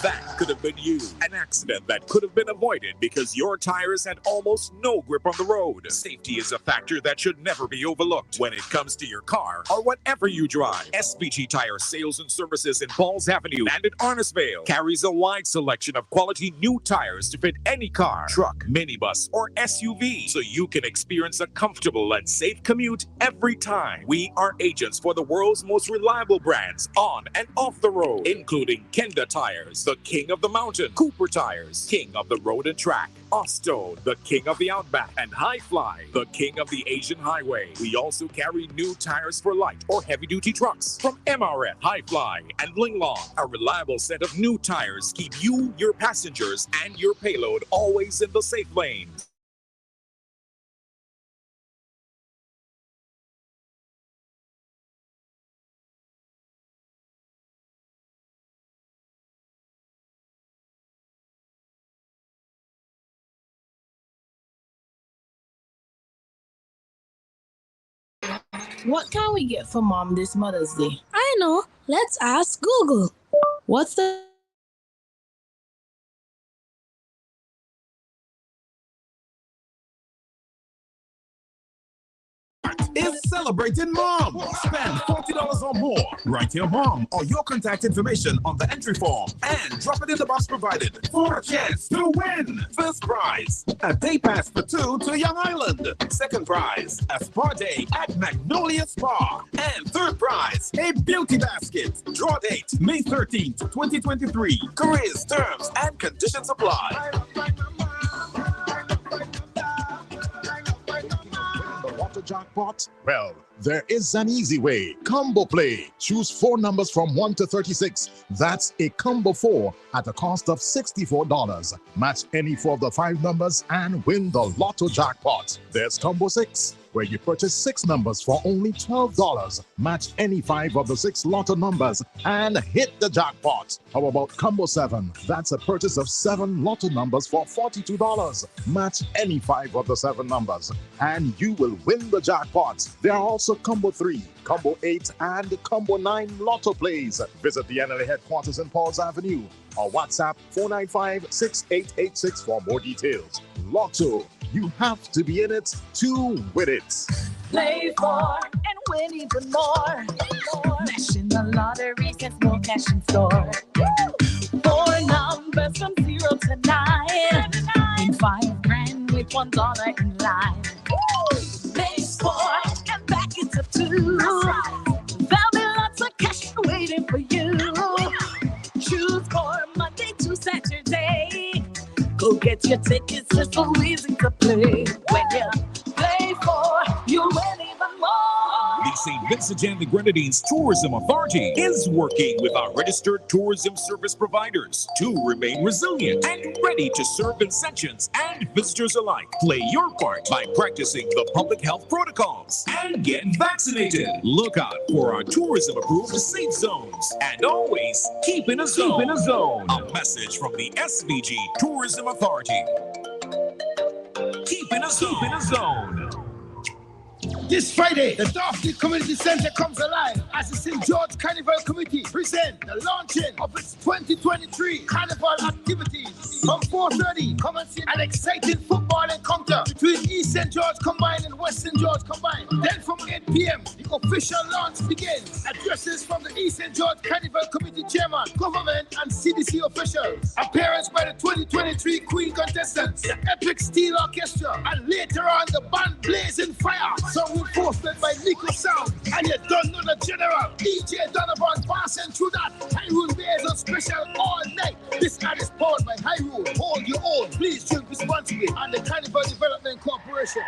That could have been you. An accident that could have been avoided because your tires had almost no grip on the road. Safety is a factor that should never be overlooked when it comes to your car or whatever you drive. SBG Tire Sales and Services in Falls Avenue and in Arnisvale carries a wide selection of quality new tires to fit any car, truck, minibus, or SUV, so you can experience a comfortable and safe commute every time. We are agents for the world's most reliable brands on and off the road, including Kenda Tires, the king of the mountain; Cooper Tires, king of the road and track; Osto, the king of the outback; and High Fly, the king of the Asian highway. We also carry new tires for light or heavy-duty trucks from MRF, High Fly, and Linglong. A reliable set of new tires keep you, your passengers, and your payload always in the safe lane. What can we get for mom this Mother's Day? I know. Let's ask Google. What's the is celebrating mom. Spend $40 or more. Write your mom or your contact information on the entry form and drop it in the box provided for a chance to win. First prize, a day pass for two to Young Island. Second prize, a spa day at Magnolia Spa. And third prize, a beauty basket. Draw date, May 13th, 2023. Careers, terms, and conditions apply. Jackpot? Well, there is an easy way. Combo Play. Choose 4 numbers from 1 to 36. That's a combo 4 at a cost of $64. Match any 4 of the 5 numbers and win the Lotto Jackpot. There's Combo 6, where you purchase 6 numbers for only $12. Match any 5 of the 6 Lotto numbers and hit the jackpot. How about Combo 7? That's a purchase of 7 Lotto numbers for $42. Match any 5 of the 7 numbers and you will win the jackpot. There are also Combo 3, Combo 8, and Combo 9 Lotto plays. Visit the NLA headquarters in Falls Avenue or WhatsApp 495-6886 for more details. Lotto, you have to be in it to win it. Play for and win even more. Mashing the lottery gets more cash in store. 4 numbers from 0 to 9. In 5 grand with $1 in line. Play sport and back it's up 2. There'll be lots of cash waiting for you. Choose for Monday to Saturday. Go get your tickets, it's so easy to play. When you play for, you win even more. The St. Vincent and the Grenadines Tourism Authority is working with our registered tourism service providers to remain resilient and ready to serve Vincentians and visitors alike. Play your part by practicing the public health protocols and get vaccinated. Look out for our tourism-approved safe zones and always keep in a zone. Keep in a zone. A message from the SVG Tourism Authority. Keep in a zone. Keep in a zone. This Friday, the Daphne Community Center comes alive as the St. George Carnival Committee present the launching of its 2023 Carnival activities. From 4:30, come and see an exciting football encounter between East St. George Combined and West St. George Combined. Then from 8 p.m., the official launch begins. Addresses from the East St. George Carnival Committee Chairman, government and CDC officials. Appearance by the 2023 Queen contestants, the Epic Steel Orchestra, and later on the band Blazing Fire. So reinforcement by Nico Sound, and you don't know the general DJ Donovan passing through that Hyrule Bears on special all night. This ad is powered by Hyrule. Hold your own. Please drink responsibly. And the Carnival Development Corporation.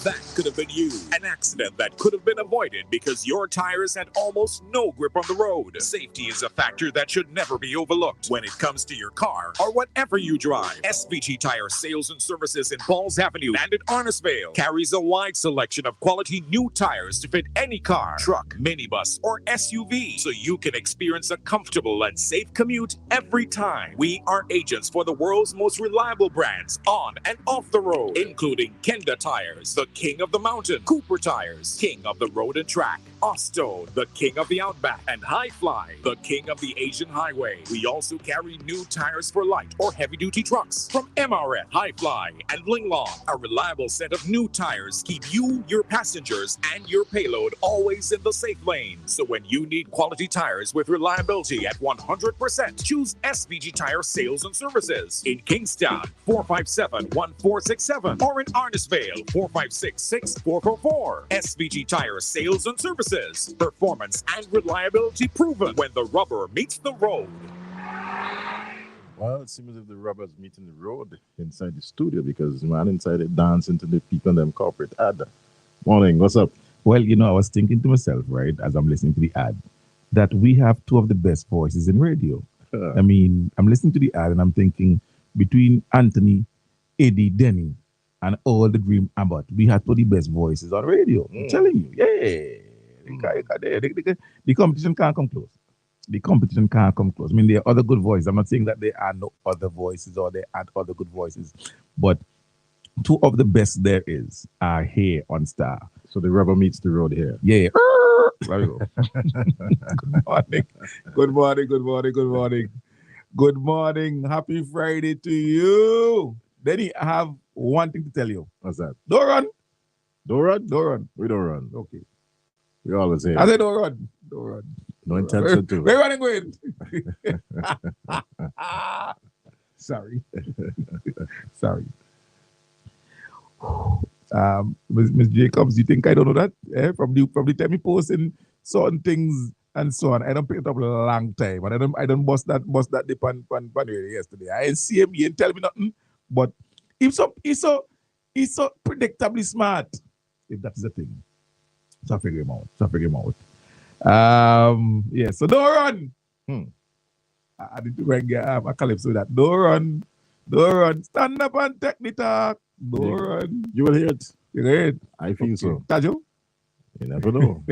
That could have been you. An accident that could have been avoided because your tires had almost no grip on the road. Safety is a factor that should never be overlooked when it comes to your car or whatever you drive. SVG Tire Sales and Services in Falls Avenue and in Arnisvale carries a wide selection of quality new tires to fit any car, truck, minibus, or SUV, so you can experience a comfortable and safe commute every time. We are agents for the world's most reliable brands on and off the road, including Kenda Tires, the king of of the mountain. Cooper Tires, king of the road and track. Osto, the king of the outback. And High Fly, the king of the Asian highway. We also carry new tires for light or heavy-duty trucks. From MRF, High Fly, and Linglong, a reliable set of new tires keep you, your passengers, and your payload always in the safe lane. So when you need quality tires with reliability at 100%, choose SVG Tire Sales and Services. In Kingstown, 457-1467, or in Arnisvale, 456-6444. SVG Tire Sales and Services. Performance and reliability proven when the rubber meets the road. Well, it seems as if the rubber's meeting the road inside the studio because the man inside it dancing to the people in them corporate ad. Morning, what's up? Well, I was thinking to myself, right, as I'm listening to the ad, that we have two of the best voices in radio. I mean, I'm listening to the ad and I'm thinking between Anthony, Eddie, Denny, and all the Dream Abbott, we have two of the best voices on radio. I'm telling you, yeah. The competition can't come close. The competition can't come close. I mean, there are other good voices. I'm not saying that there are no other voices or there aren't other good voices, but two of the best there is are here on Star. So the rubber meets the road here. Yeah. There we go. Good morning. Good morning. Good morning. Good morning. Good morning. Happy Friday to you. Denny, I have one thing to tell you. What's that? Don't run. Don't run? Don't run. We don't run. Okay. We always say I said don't run. Don't run. no intention to. We're running with. Sorry. Sorry. Miss Jacobs, you think I don't know that? From the time you posting certain things and so on, I don't pick it up a long time, and I don't bust that the pan yesterday. I ain't see him, he ain't tell me nothing, but he's so predictably smart. If that is the thing, so I figure him out. Yeah. So don't run. I need to go and get a calypso with that. Don't run. Stand up and take the talk. Don't run. You will hear it. You hear it? I feel so. Tajo? You never know.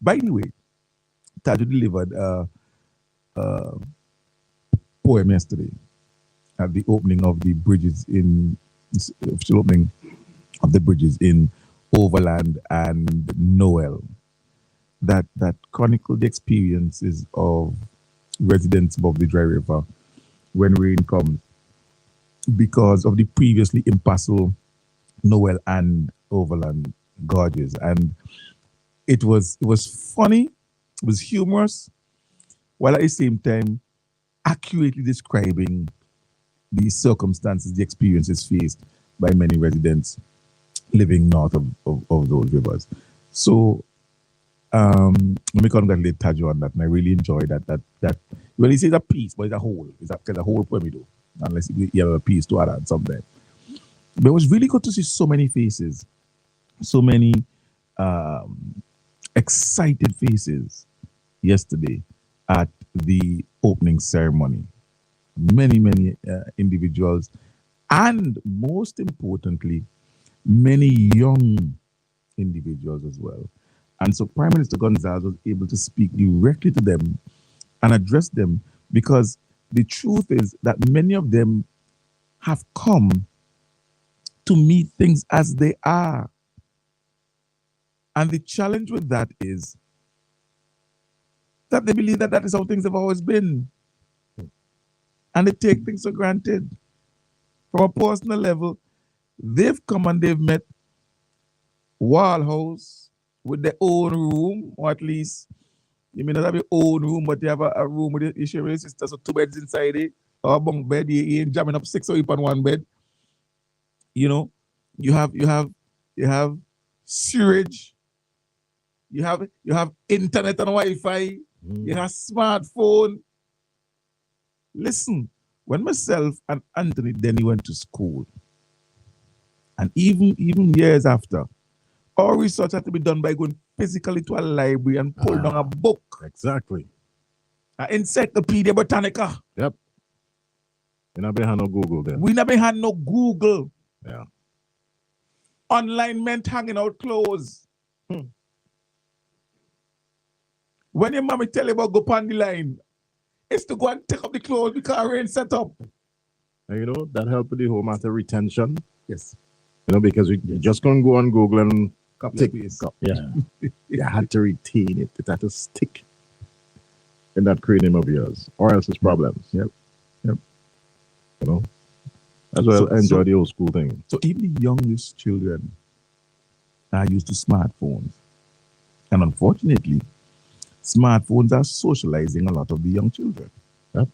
By the way, Tajo delivered a poem yesterday at the opening of the bridges official opening of the bridges in Overland and Noel. That chronicled the experiences of residents above the Dry River when rain comes because of the previously impassable Noel and Overland gorges. And it was funny, it was humorous, while at the same time accurately describing the circumstances, the experiences faced by many residents living north of those rivers. So let me congratulate Tajo on that, and I really enjoyed that. Well, he says a piece, but it's a whole. It's a whole poem, you do, unless you have a piece to add sometime. But it was really good to see so many faces, so many excited faces yesterday at the opening ceremony. Many individuals, and most importantly, many young individuals as well. And so Prime Minister Gonzalez was able to speak directly to them and address them, because the truth is that many of them have come to meet things as they are. And the challenge with that is that they believe that that is how things have always been. And they take things for granted. From a personal level, they've come and they've met Wallhouse with their own room, or at least you may not have your own room, but you have a room with your share with your sister, so 2 beds inside it, or a bunk bed, you ain't jamming up 6 or 8 on one bed. You know, you have sewage, you have internet and Wi-Fi, you have smartphone. Listen, when myself and Anthony Denny went to school, and even years after, all research had to be done by going physically to a library and pull down a book. Exactly. An Encyclopedia Britannica. Yep. We never had no Google then. We never had no Google. Yeah. Online meant hanging out clothes. When your mommy tell you about go on the line, it's to go and take up the clothes because rain set up. And you know, that helped with the whole matter retention. Yes. You know, because you just couldn't go on Google and Copy and paste. yeah. You had to retain it. It had to stick in that cranium of yours, or else it's problems. Yep. Yep. You know, that's why I enjoy the old school thing. So even the youngest children are used to smartphones. And unfortunately, smartphones are socializing a lot of the young children. Yep.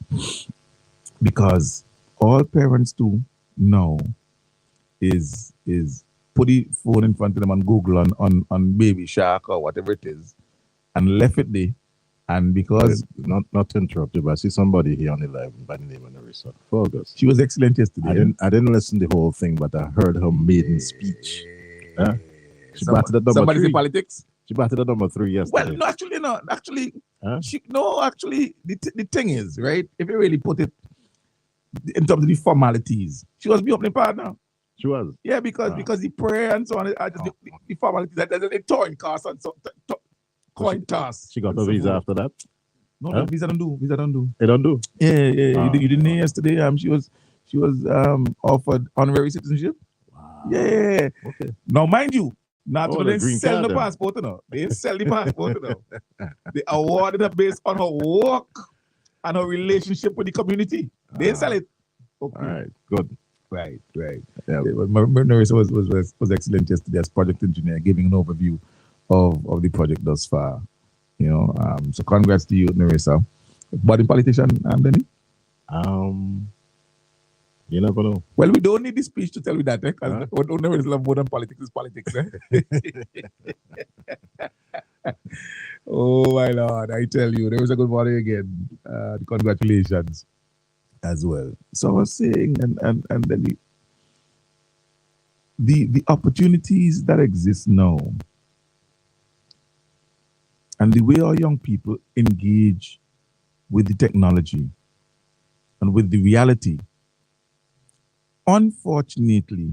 Because all parents do now is put the phone in front of them and Google on Baby Shark or whatever it is and left it there. And because not to interrupt you, but I see somebody here on the live by the name of Nerissa. Fergus. she was excellent yesterday. I didn't listen to the whole thing, but I heard her maiden speech. Huh? She batted at number Somebody's 3. in politics? She batted at number 3 yesterday. Well, no, actually, no. Actually, Huh? the thing is, right? If you really put it in terms of the formalities, she was the opening partner. She was. Yeah, because the prayer and so on are just the formalities. There's a coin toss and so coin toss. She got a visa after that. No, Huh? visa don't do. Visa don't do. They don't do. Yeah. Ah. You didn't hear yesterday. She was offered honorary citizenship. Wow. Yeah. Okay. Now, mind you, not Oh, they the green sell card the then. passport, you know. They sell the passport, you know. They awarded her based on her work and her relationship with the community. They sell it. Okay. All right. Good. Right. Yeah. Nerissa was excellent yesterday as project engineer, giving an overview of the project thus far. You know, so congrats to you, Nerissa. Budding politician, Danny? You never know. Well, we don't need this speech to tell you that, because what Nerissa love more than politics is politics. Oh my Lord, I tell you, there was a good morning again. Congratulations as well. So I was saying, and then the opportunities that exist now and the way our young people engage with the technology and with the reality, unfortunately,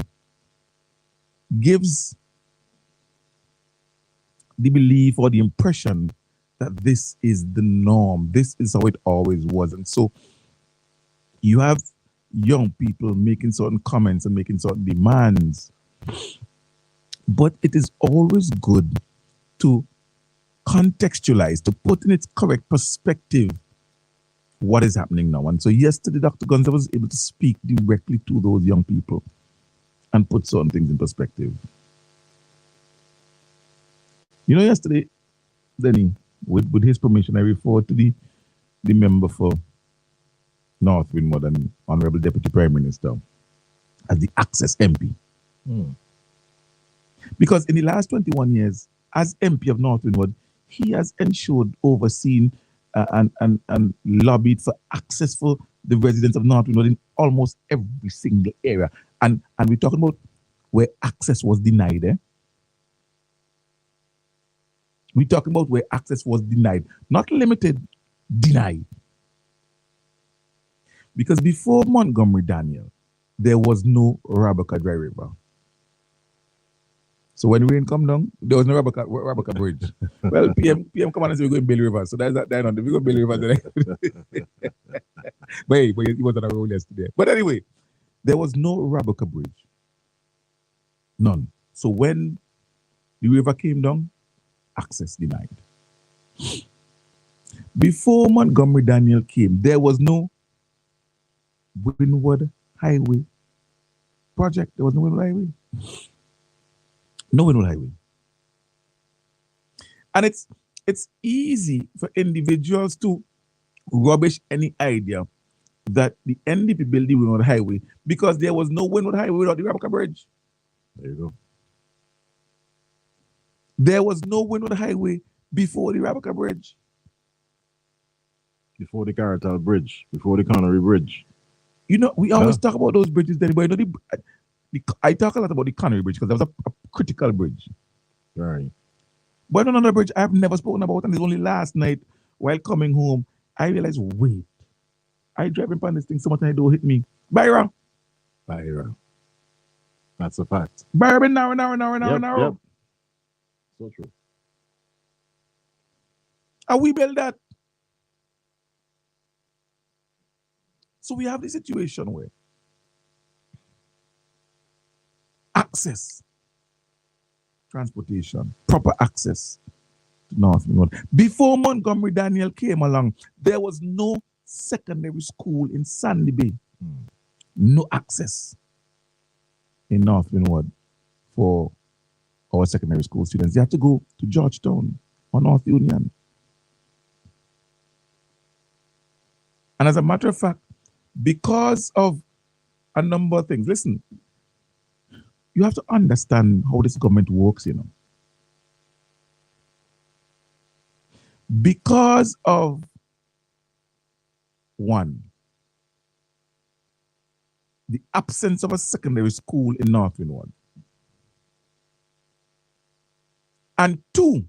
gives the belief or the impression that this is the norm. This is how it always was. And so you have young people making certain comments and making certain demands. But it is always good to contextualize, to put in its correct perspective what is happening now. And so yesterday, Dr. Gonza was able to speak directly to those young people and put certain things in perspective. You know, yesterday, Denny, with his permission, I referred to the member for North Windward and Honorable Deputy Prime Minister as the Access MP. Because in the last 21 years, as MP of North Windward, he has ensured, overseen, and lobbied for access for the residents of North Windward in almost every single area. And we're talking about where access was denied. We're talking about where access was denied, not limited, denied. Because before Montgomery Daniel, there was no Rabaka Dry River. So when rain come down, there was no Rabaka Bridge. Well, PM come on and say we're going Bailey River. So that's that down on. We go Bailey River today. but he was on a roll yesterday. But anyway, there was no Rabaka Bridge. None. So when the river came down, access denied. Before Montgomery Daniel came, there was no Windward Highway project. There was no Windward Highway. No Windward Highway. And it's easy for individuals to rubbish any idea that the NDP built the Windward Highway because there was no Windward Highway without the Rabaka Bridge. There you go. There was no Windward Highway before the Rabaka Bridge. Before the Caratal Bridge, before the Connery Bridge. You know, we always talk about those bridges, then, but you know, I talk a lot about the Connery Bridge because that was a critical bridge. Right. But another bridge I've never spoken about, and it's only last night while coming home, I realized, wait, I driving upon this thing so much and it don't hit me. Byra. That's a fact. Byra been narrow. Yep. So true. And we build that. So we have this situation where access, transportation, proper access to North Windward. Before Montgomery Daniel came along, there was no secondary school in Sandy Bay. No access in North Windward for our secondary school students. They had to go to Georgetown or North Union. And as a matter of fact, because of a number of things, listen, you have to understand how this government works, you know. Because of one, the absence of a secondary school in North Windward. And two,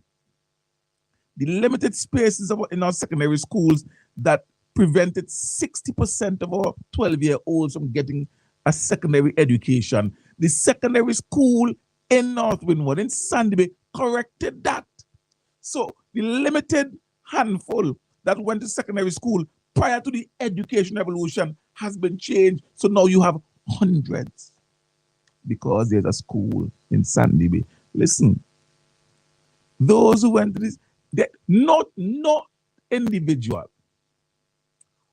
the limited spaces in our secondary schools that prevented 60% of our 12-year-olds from getting a secondary education. The secondary school in North Windward, in Sandy Bay, corrected that. So the limited handful that went to secondary school prior to the education revolution has been changed. So now you have hundreds because there's a school in Sandy Bay. Listen, those who went to this, not individual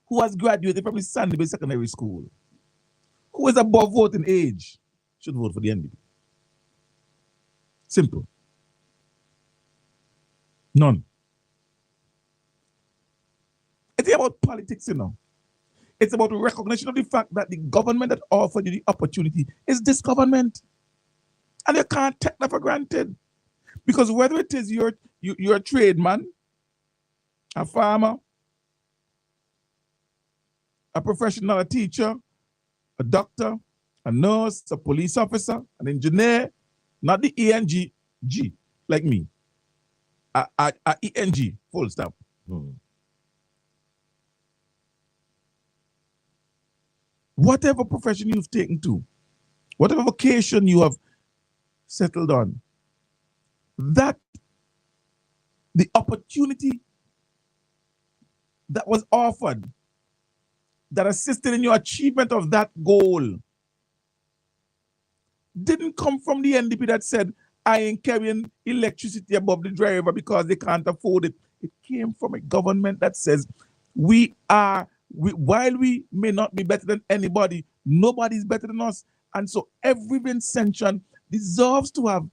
who has graduated from the Sandy Bay Secondary School, who is above voting age, should vote for the NDP. Simple. None. It's about politics, you know. It's about recognition of the fact that the government that offered you the opportunity is this government. And you can't take that for granted. Because whether it is you're a tradesman, a farmer, a professional, a teacher, a doctor, a nurse, a police officer, an engineer, not the ENG, like me, a ENG, full stop. Whatever profession you've taken to, whatever vocation you have settled on, that the opportunity that was offered that assisted in your achievement of that goal didn't come from the NDP that said, I ain't carrying electricity above the driver because they can't afford it. It came from a government that says, while we may not be better than anybody, nobody's better than us. And so every Vincentian deserves to have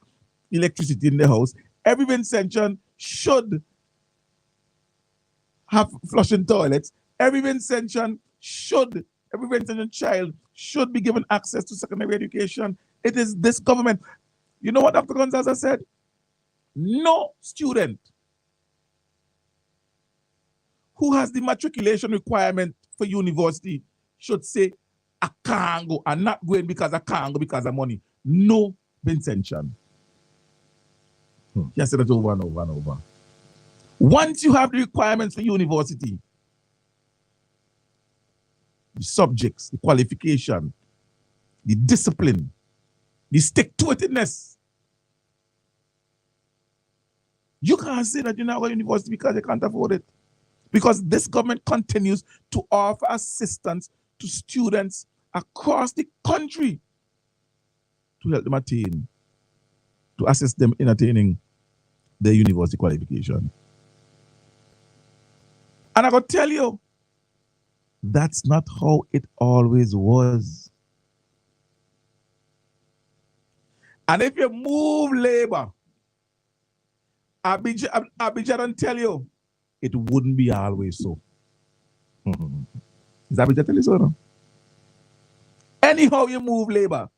electricity in the house. Every Vincentian should have flushing toilets. Every Vincentian child should be given access to secondary education. It is this government. You know what Dr. Gonzaga said? No student who has the matriculation requirement for university should say, I can't go. I'm not going because I can't go because of money. No Vincentian. He has said that over and over and over. Once you have the requirements for university, the subjects, the qualification, the discipline, the stick-to-itiveness, you can't say that you're not going to university because you can't afford it. Because this government continues to offer assistance to students across the country to help them to assist them in attaining their university qualification. And I got to tell you, that's not how it always was. And if you move labor, Abidjan tell you, it wouldn't be always so. Is Abidjan tell you so? No? Anyhow you move labor,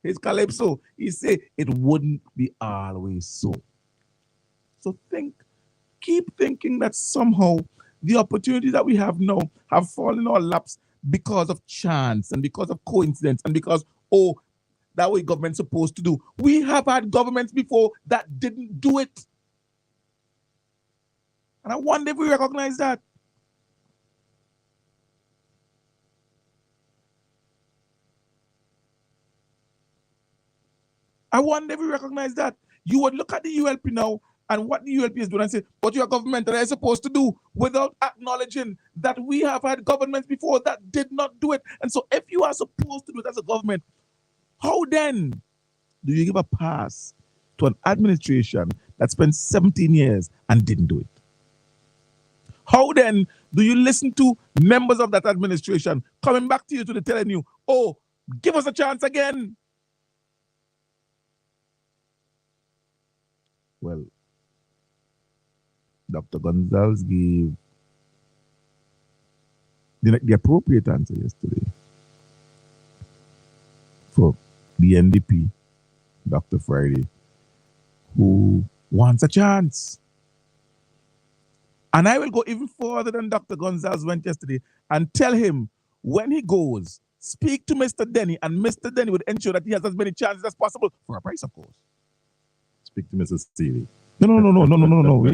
his Calypso, he say it wouldn't be always so. So keep thinking that somehow the opportunities that we have now have fallen in our laps because of chance and because of coincidence and because, that way government's supposed to do. We have had governments before that didn't do it. And I wonder if we recognize that. I wonder if we recognize that. You would look at the ULP now and what the ULP is doing and say, what your government are supposed to do, without acknowledging that we have had governments before that did not do it. And so if you are supposed to do it as a government, how then do you give a pass to an administration that spent 17 years and didn't do it? How then do you listen to members of that administration coming back to you to telling you, oh, give us a chance again? Well, Dr. Gonzalez gave the appropriate answer yesterday for the NDP, Dr. Friday, who wants a chance. And I will go even further than Dr. Gonzalez went yesterday and tell him when he goes, speak to Mr. Denny, and Mr. Denny would ensure that he has as many chances as possible for a price, of course. Speak to Mrs. Steely. No.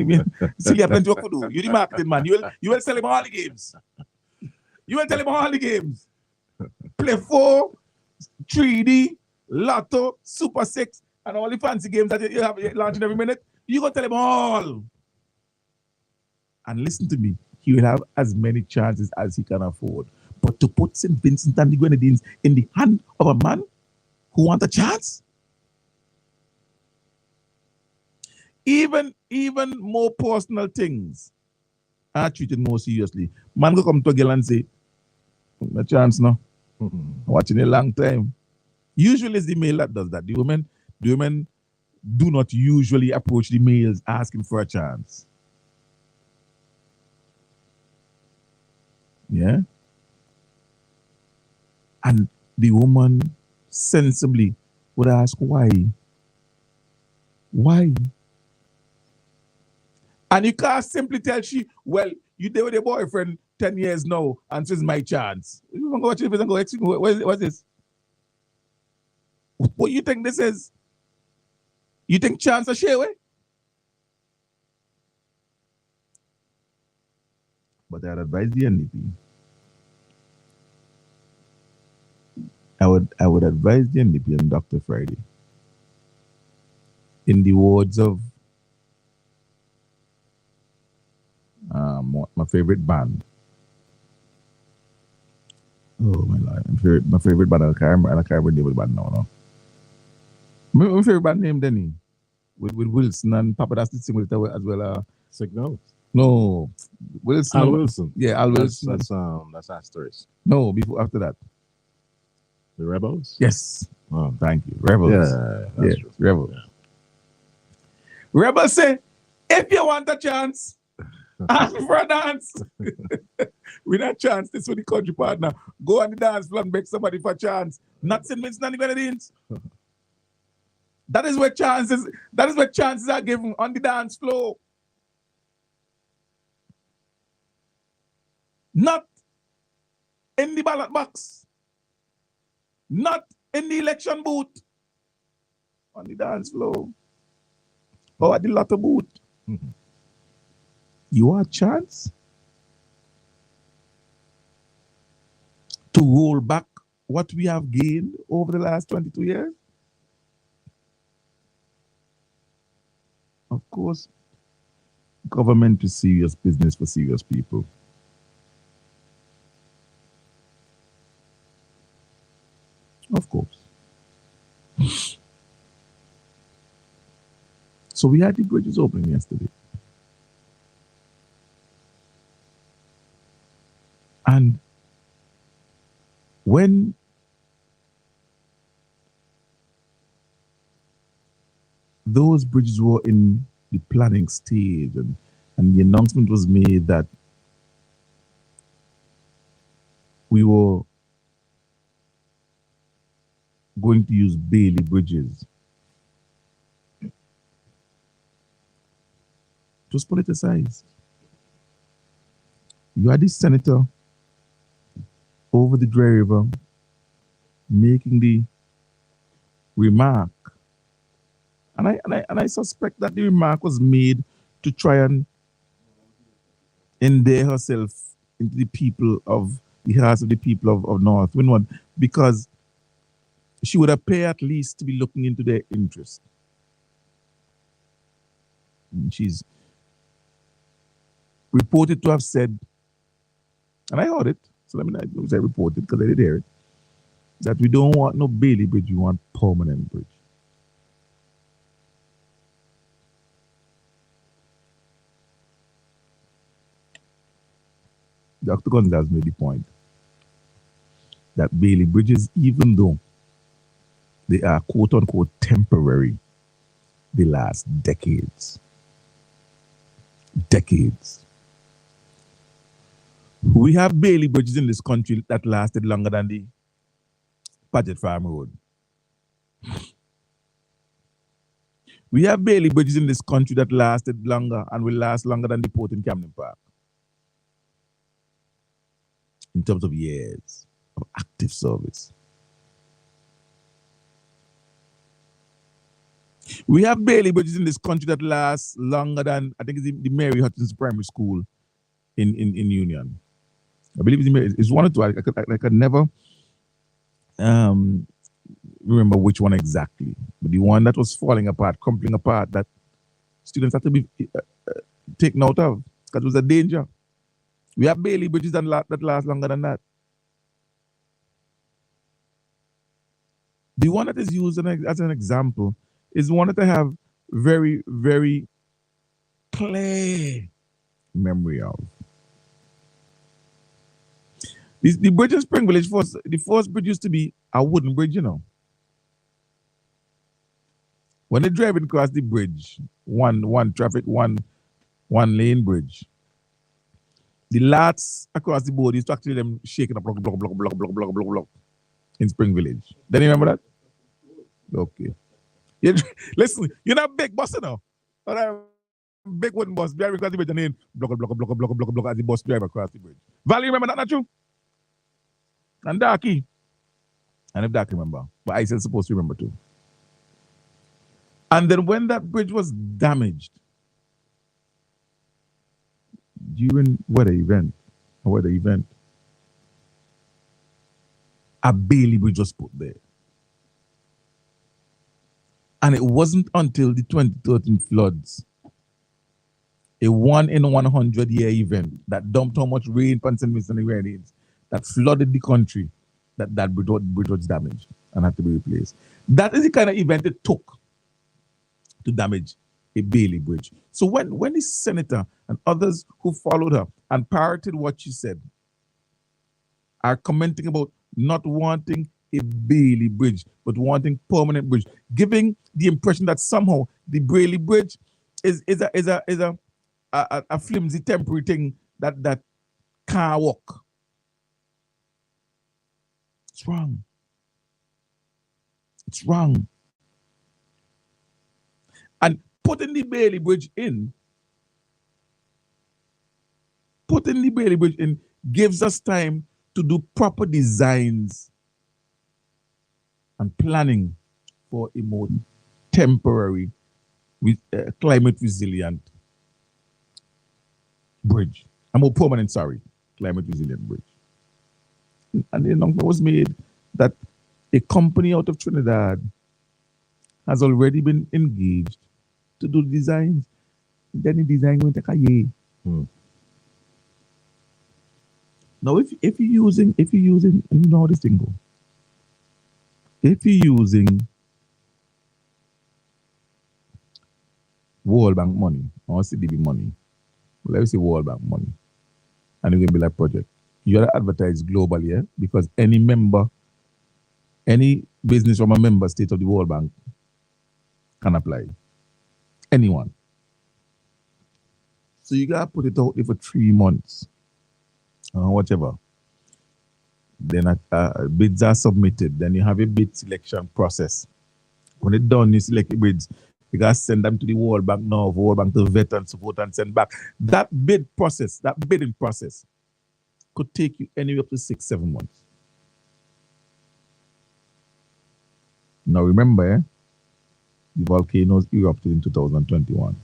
See, you have plenty of work to do. You're the marketing man. You will sell him all the games. You will tell him all the games. Play 4, 3D, Lotto, Super 6, and all the fancy games that you have launching every minute. You go tell him all. And listen to me, he will have as many chances as he can afford. But to put St. Vincent and the Grenadines in the hand of a man who wants a chance, even more personal things are treated more seriously. Man go come to a girl and say, no chance no. Watching a long time. Usually it's the male that does that. The women do not usually approach the males asking for a chance. Yeah. And the woman sensibly would ask why. Why? And you can't simply tell she, well, you did with your boyfriend 10 years now, and this is my chance. You can go watch it and go, what's this? What you think this is? You think chance a share way? But I'd advise the NDP. I would advise the NDP and Dr. Friday, in the words of my favorite band. Oh my Lord, my favorite band. I can't remember the name of the band now. No? My favorite band name Denny with Wilson and Papa that's the sing with it as well. Signals. No, Wilson. Al Wilson. Yeah, Al Wilson. That's Asterisk. No, before after that. The Rebels. Yes. Oh, thank you. Rebels. Yeah, that's true. Rebels. Yeah. Rebels say, if you want a chance, ask for a dance. With a chance, this with the country partner. Go on the dance floor and beg somebody for a chance. Not St. Vincent and the Grenadines. That is where chances are given on the dance floor. Not in the ballot box. Not in the election booth. On the dance floor. Or at the lotto booth. Mm-hmm. You want a chance to roll back what we have gained over the last 22 years? Of course, government is serious business for serious people. Of course. So we had the bridges opening yesterday. And when those bridges were in the planning stage and the announcement was made that we were going to use Bailey bridges, it was politicized. You had this senator over the Dry River making the remark, and I suspect that the remark was made to try and endear herself into the people of the hearts of the people of North Windward, because she would appear at least to be looking into their interest. And she's reported to have said, and I heard it, so let me not say reported because I did hear it, that we don't want no Bailey bridge, we want permanent bridge. Dr. Gonzalez made the point that Bailey bridges, even though they are quote unquote temporary, they last decades. Decades. We have Bailey bridges in this country that lasted longer than the Paget Farm Road. We have Bailey bridges in this country that lasted longer and will last longer than the port in Camden Park. In terms of years of active service. We have Bailey bridges in this country that last longer than, I think it's the Mary Hutchins Primary School in Union. I believe it's one or two. I could never remember which one exactly. But the one that was falling apart, crumbling apart, that students had to be taken out of because it was a danger. We have Bailey bridges that last longer than that. The one that is used as an example is one that I have very, very clear memory of. The bridge in Spring Village, the first bridge used to be a wooden bridge, you know. When they're driving across the bridge, one lane bridge, the lats across the board used to actually them shaking up block in Spring Village. Then you remember that? Okay. Listen, you're not big bus, you know. But I'm big wooden bus driving across the bridge and then block as the bus drive across the bridge. Valley, remember that, not true? And Darky. And if Darky remember. But I still supposed to remember too. And then when that bridge was damaged during weather event, a Bailey bridge was put there. And it wasn't until the 2013 floods, a 1 in 100 year event that dumped how much rain on St. Vincent and Grenadines, that flooded the country, that bridge was damaged and had to be replaced. That is the kind of event it took to damage a Bailey bridge. So when the senator and others who followed her and parroted what she said are commenting about not wanting a Bailey bridge, but wanting permanent bridge, giving the impression that somehow the Bailey bridge is a flimsy temporary thing that can't work. It's wrong. It's wrong. And putting the Bailey bridge in gives us time to do proper designs and planning for a more temporary, climate resilient bridge. A more permanent, climate resilient bridge. And the announcement was made that a company out of Trinidad has already been engaged to do designs. Then the design will take a year. Now, if you're using, and you know how this thing go. If you're using World Bank money or CDB money, well, let me say World Bank money, and you're going to be like project, you got to advertise globally, yeah? Because any business from a member state of the World Bank can apply. Anyone. So you got to put it out there for 3 months or whatever. Then bids are submitted. Then you have a bid selection process. When it's done, you select the bids. You got to send them to the World Bank now, World Bank to vet and support and send back. That bidding process could take you anywhere up to 6-7 months. Now remember, the volcanoes erupted in 2021.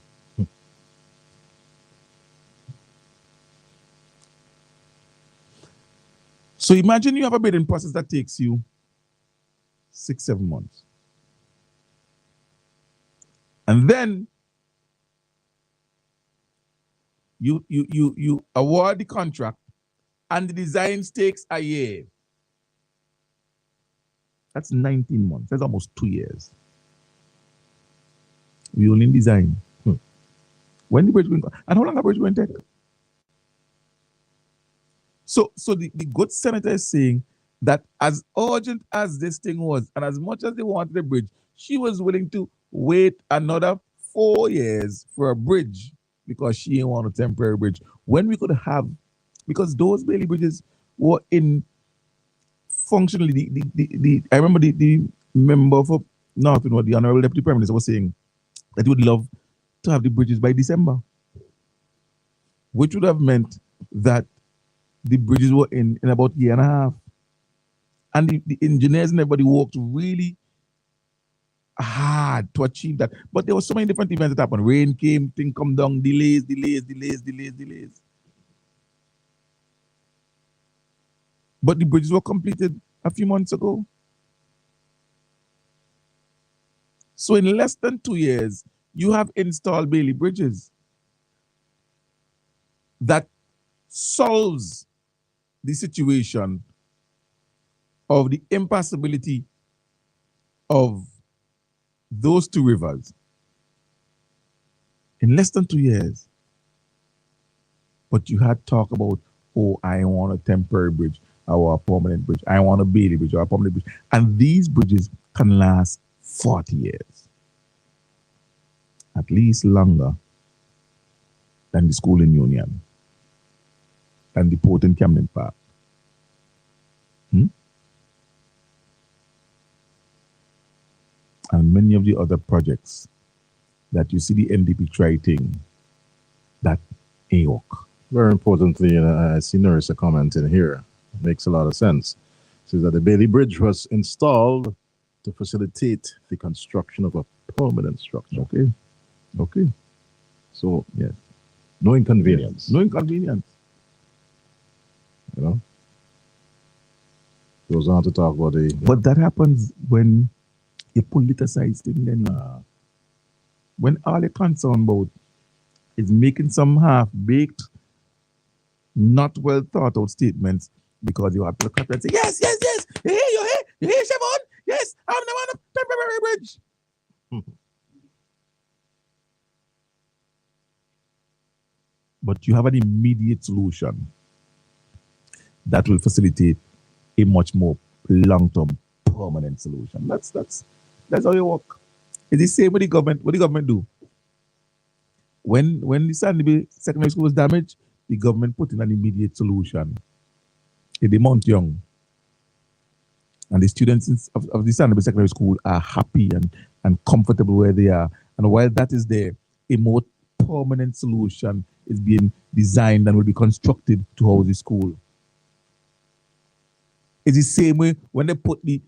So imagine you have a bidding process that takes you 6-7 months. And then you award the contract and the designs takes a year. That's 19 months. That's almost 2 years. We only design. When the bridge going, and how long a bridge going to take? So the good senator is saying that as urgent as this thing was, and as much as they wanted the bridge, she was willing to wait another 4 years for a bridge because she didn't want a temporary bridge. When we could have, because those Bailey bridges were in functionally the I remember the member for Northern, what the Honorable Deputy Prime Minister was saying that he would love to have the bridges by December, which would have meant that the bridges were in about a year and a half. And the engineers and everybody worked really hard to achieve that. But there were so many different events that happened. Rain came, things come down, delays. But the bridges were completed a few months ago. So in less than 2 years, you have installed Bailey bridges. That solves the situation of the impassability of those two rivers in less than 2 years. But you had talk about, oh, I want a temporary bridge or a permanent bridge. I want a Bailey bridge or a permanent bridge. And these bridges can last 40 years. At least longer than the school in Union and the port in Camden Park. And many of the other projects that you see the NDP trying that ain't work. Very importantly, I see Nerissa commenting here. Makes a lot of sense. Says that the Bailey Bridge was installed to facilitate the construction of a permanent structure. Okay. So, yes, no inconvenience. No inconvenience. You know? Goes on to talk about the... But that happens when you politicize things then. When all you're concerned about is making some half-baked, not well thought out statements because you have to cut and say, yes, you hear, Chevron? Yes, I'm the one of temporary bridge. But you have an immediate solution that will facilitate a much more long-term permanent solution. That's how you work. It's the same with the government. What the government do? When the Sandy secondary school was damaged, the government put in an immediate solution. In the Mount Young. And the students of the Sandy secondary school are happy and comfortable where they are. And while that is there, a more permanent solution is being designed and will be constructed to house the school. It's the same way when they put the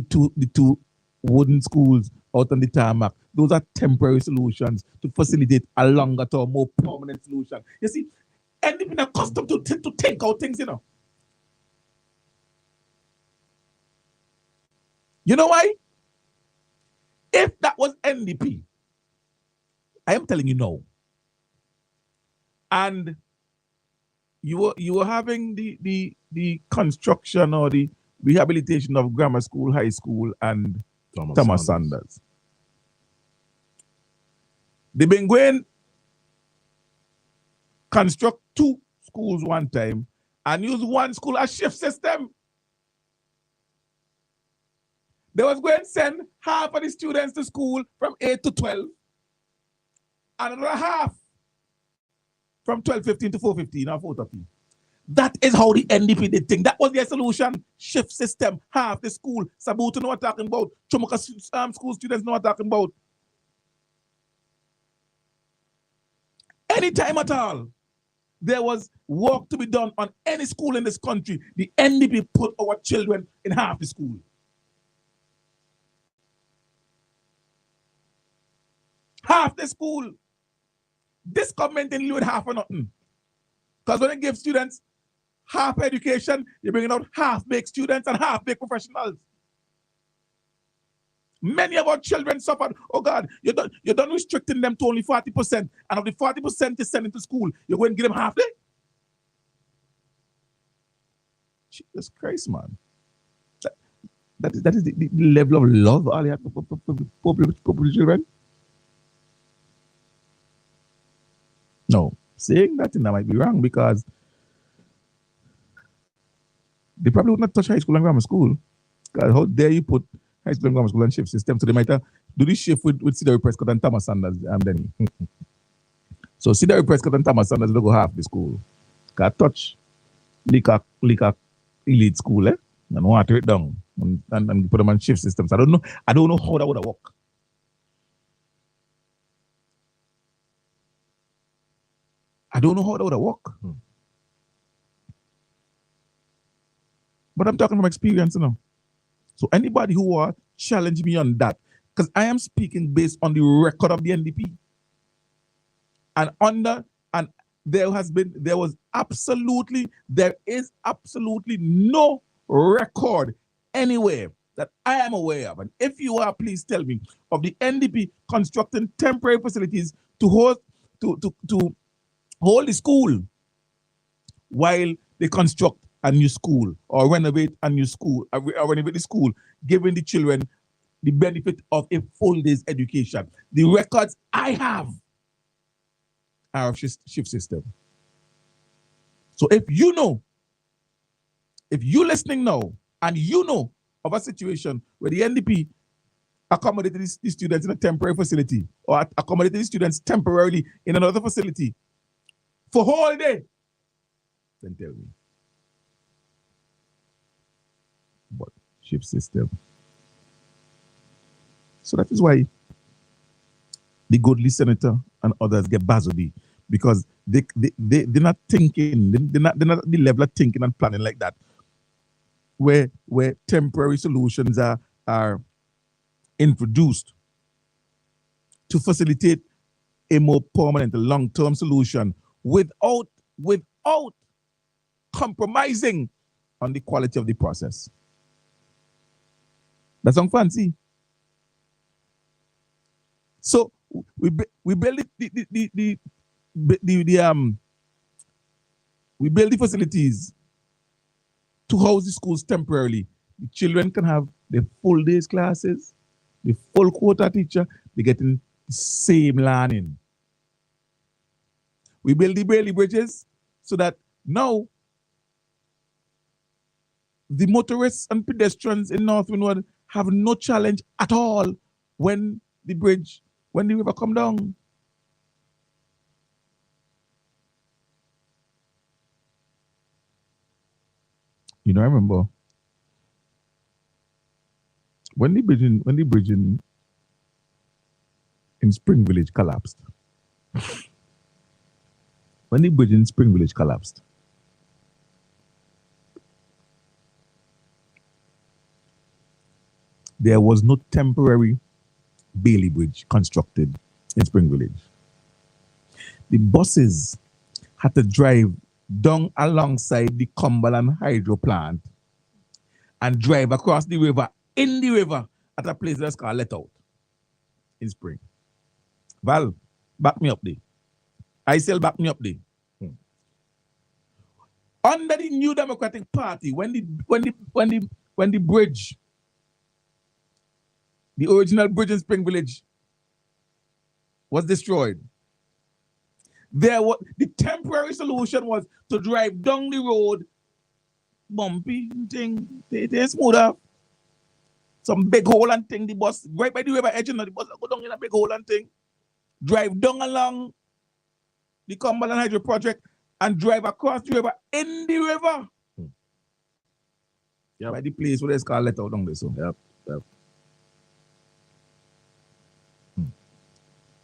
two wooden schools out on the tarmac. Those are temporary solutions to facilitate a longer term, more permanent solution. You see, and they've been accustomed to take out things, you know. You know why? If that was NDP, I am telling you no. And you were having the construction or the rehabilitation of grammar school, high school, and Thomas Sanders. They've been going construct 2 schools one time and use 1 school as shift system. They was going to send half of the students to school from 8 to 12, and another half from 12:15 to 4:15 or 4:30. That is how the NDP did think. That was their solution. Shift system, half the school. Sabuto know what I'm talking about. Chomoka school students know what I'm talking about. Anytime at all, there was work to be done on any school in this country, the NDP put our children in half the school. Half the school. This government didn't do it half or nothing. Because when they give students half education, you're bringing out half-baked students and half-baked professionals. Many of our children suffered. Oh God, you're done restricting them to only 40%. And of the 40% you send into school, you're going to give them half day? Jesus Christ, man. That is the level of love all you have for children. No, saying that might be wrong because They probably would not touch high school and grammar school. 'Cause how dare you put high school and grammar school and shift system? So they might do this shift with Cedar Prescott and Thomas Sanders and Denny. So Cedar Prescott and Thomas Sanders don't go half the school. Got touch Lika elite school, and water it down and put them on shift systems. I don't know how that would work. I don't know how that would work. But I'm talking from experience now. So anybody who will challenge me on that, because I am speaking based on the record of the NDP. And there is absolutely no record anywhere that I am aware of. And if you are, please tell me of the NDP constructing temporary facilities to hold the school while they construct a new school or renovate a new school or renovate the school, giving the children the benefit of a full day's education. The records I have are of shift system. So if you're listening now and you know of a situation where the NDP accommodated the students in a temporary facility or accommodated the students temporarily in another facility for whole day, then tell me. But shift system. So that is why the godly senator and others get bazodi, because they're not thinking, they're not at the level of thinking and planning like that, where temporary solutions are introduced to facilitate a more permanent, long-term solution without compromising on the quality of the process. That sounds fancy. So we build we build the facilities to house the schools temporarily. The children can have the full days classes, the full quota teacher, they're getting the same learning. We build the Bailey bridges so that now the motorists and pedestrians in North Windward have no challenge at all when the river come down. You know, I remember when the bridge in Spring Village collapsed. When the bridge in Spring Village collapsed, there was no temporary Bailey Bridge constructed in Spring Village. The buses had to drive down alongside the Cumberland Hydro Plant and drive across the river, in the river, at a place that's called Let Out in Spring. Val, back me up there. I still back me up there. Under the New Democratic Party, when the bridge, the original bridge in Spring Village, was destroyed, the temporary solution was to drive down the road, bumpy thing, they smooth up, some big hole and thing, the bus right by the river edge, and the bus go down in a big hole and thing, drive down along the Cumberland Hydro project and drive across the river, in the river. Yep. By the place where it's called Let Out down there. So. Yep.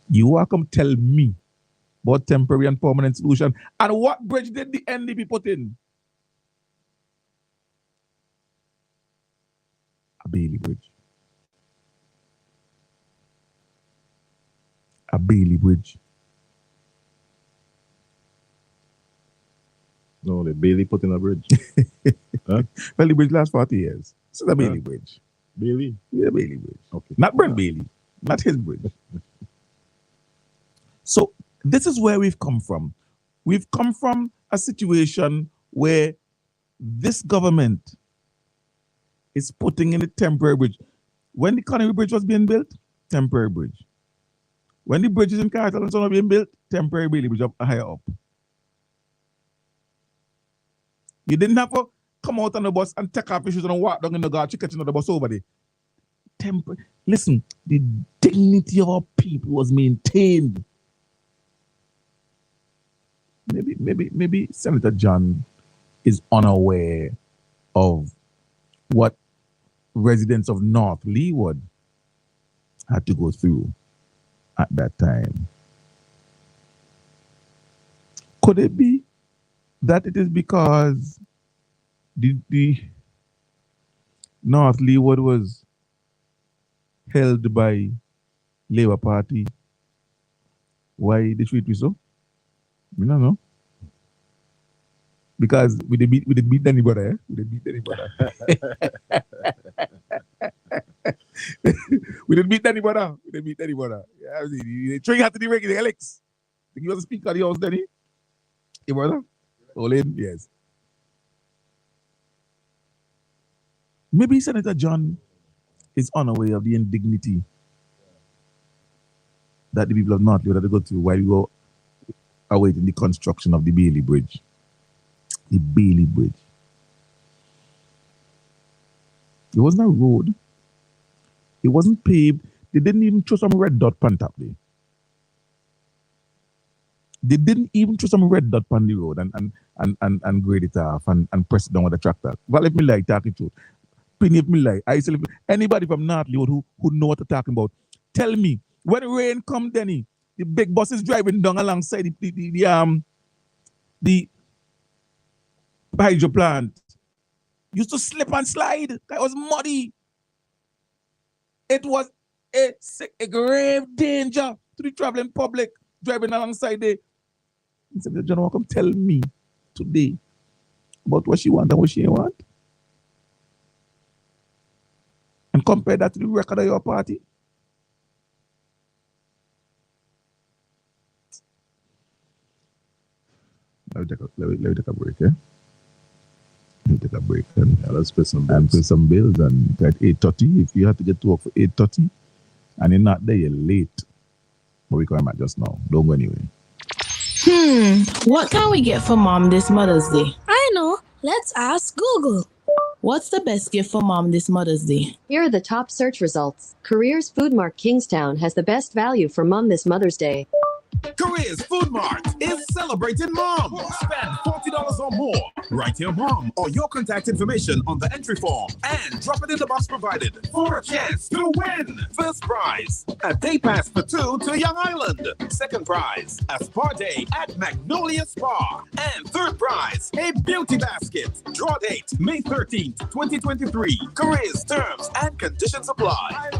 You are come tell me about temporary and permanent solution. And what bridge did the NDP put in? A Bailey Bridge. A Bailey Bridge. No, the Bailey put in a bridge. Huh? Well, the bridge lasts 40 years. So the Bailey Bridge. Bailey? Yeah, Bailey Bridge. Okay. Not Brent Bailey. Not his bridge. So this is where we've come from. We've come from a situation where this government is putting in a temporary bridge. When the Connery Bridge was being built, temporary bridge. When the bridges in Cartel and so on were being built, temporary Bailey Bridge up higher up. You didn't have come out on the bus and take off your shoes and walk down in the guard, you catch another bus over there. Listen, the dignity of our people was maintained. Maybe Senator John is unaware of what residents of North Leeward had to go through at that time. Could it be that it is because the North Leeward was held by Labour Party? Why they treat me so? We don't know. Because we didn't beat anybody, eh? We didn't beat anybody. We didn't beat anybody. We didn't beat anybody. Yeah, they train out to the regular Alex. Think you was a speaker of the house, Danny? You brother? Olin? Yes. Maybe Senator John is unaware of the indignity that the people of North Leeward had to go through while we go awaiting the construction of the Bailey Bridge. The Bailey Bridge. It wasn't a road. It wasn't paved. They didn't even throw some red dot pan top there. They didn't even throw some red dot pan the road and grade it off and press it down with a tractor. Well, if me like talking truth. If me like, anybody from North Leeward who know what I'm talking about, tell me, when rain come, Denny, the big buses driving down alongside the hydro plant used to slip and slide. It was muddy. It was a grave danger to the traveling public driving alongside there. The general come tell me today about what she want and what she ain't want. And compare that to the record of your party. Let me take a break, eh? Let me take a break and let's pay some bills. And at 8:30, if you have to get to work for 8:30 and you're not there, you're late. But we come back just now. Don't go anywhere. What can we get for Mom this Mother's Day? I know. Let's ask Google. What's the best gift for Mom this Mother's Day? Here are the top search results. Careers Food Mart Kingstown has the best value for Mom this Mother's Day. Careers Food Mart is celebrating Mom. Spend $40 or more. Write your mom or your contact information on the entry form and drop it in the box provided for a chance to win. First prize, a day pass for two to Young Island. Second prize, a spa day at Magnolia Spa. And third prize, a beauty basket. Draw date, May 13th, 2023. Careers, terms, and conditions apply.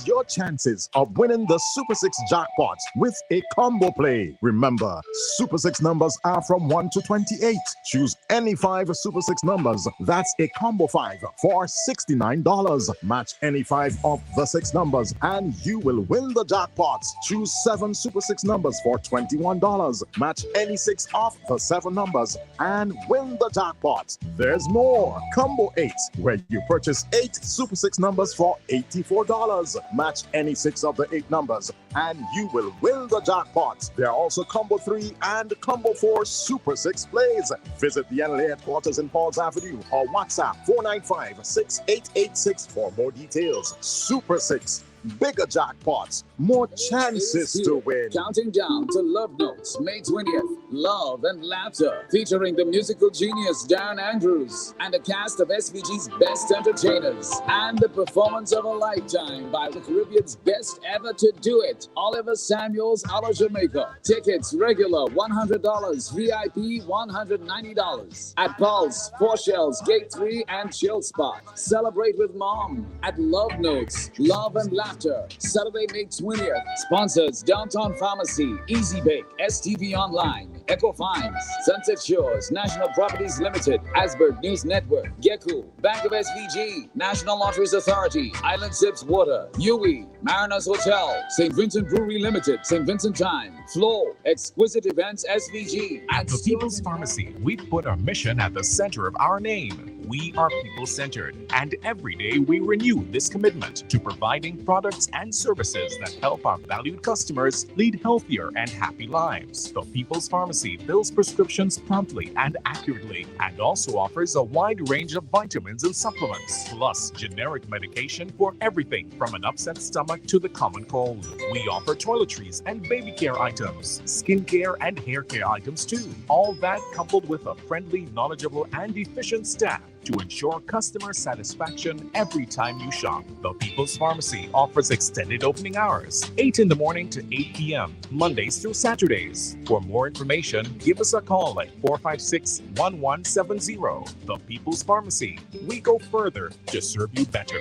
Your chances of winning the Super 6 jackpot with a combo play. Remember, Super 6 numbers are from 1 to 28. Choose any 5 Super 6 numbers. That's a combo 5 for $69. Match any 5 of the 6 numbers and you will win the jackpot. Choose 7 Super 6 numbers for $21. Match any 6 of the 7 numbers and win the jackpot. There's more. Combo 8, where you purchase 8 Super 6 numbers for $84. Match any 6 of the 8 numbers and you will win the jackpot. There are also Combo 3 and Combo 4 Super 6 plays. Visit the NLA headquarters in Falls Avenue or WhatsApp 495-6886 for more details. Super 6. Bigger jackpots, more chances to win. Counting down to Love Notes, May 20th. Love and Laughter, featuring the musical genius Darren Andrews and a cast of SVG's best entertainers, and the performance of a lifetime by the Caribbean's best ever to do it, Oliver Samuels a la Jamaica. Tickets regular $100, VIP $190. At Pulse, 4 Shells, Gate 3, and Chill Spot. Celebrate with Mom at Love Notes, Love and Laughter, Saturday, May 20th. Sponsors Downtown Pharmacy, Easy Bake, STV Online, Echo Fines, Sunset Shores, National Properties Limited, Asberg News Network, Geku, Bank of SVG, National Lotteries Authority, Island Sips Water, UE, Mariners Hotel, St. Vincent Brewery Limited, St. Vincent Time, Flow, Exquisite Events SVG, At the People's Pharmacy, we put our mission at the center of our name. We are people-centered, and every day we renew this commitment to providing products and services that help our valued customers lead healthier and happy lives. The People's Pharmacy fills prescriptions promptly and accurately, and also offers a wide range of vitamins and supplements, plus generic medication for everything from an upset stomach to the common cold. We offer toiletries and baby care items, skincare and hair care items too. All that coupled with a friendly, knowledgeable, and efficient staff to ensure customer satisfaction every time you shop. The People's Pharmacy offers extended opening hours, 8 in the morning to 8 p.m., Mondays through Saturdays. For more information, give us a call at 456-1170. The People's Pharmacy. We go further to serve you better.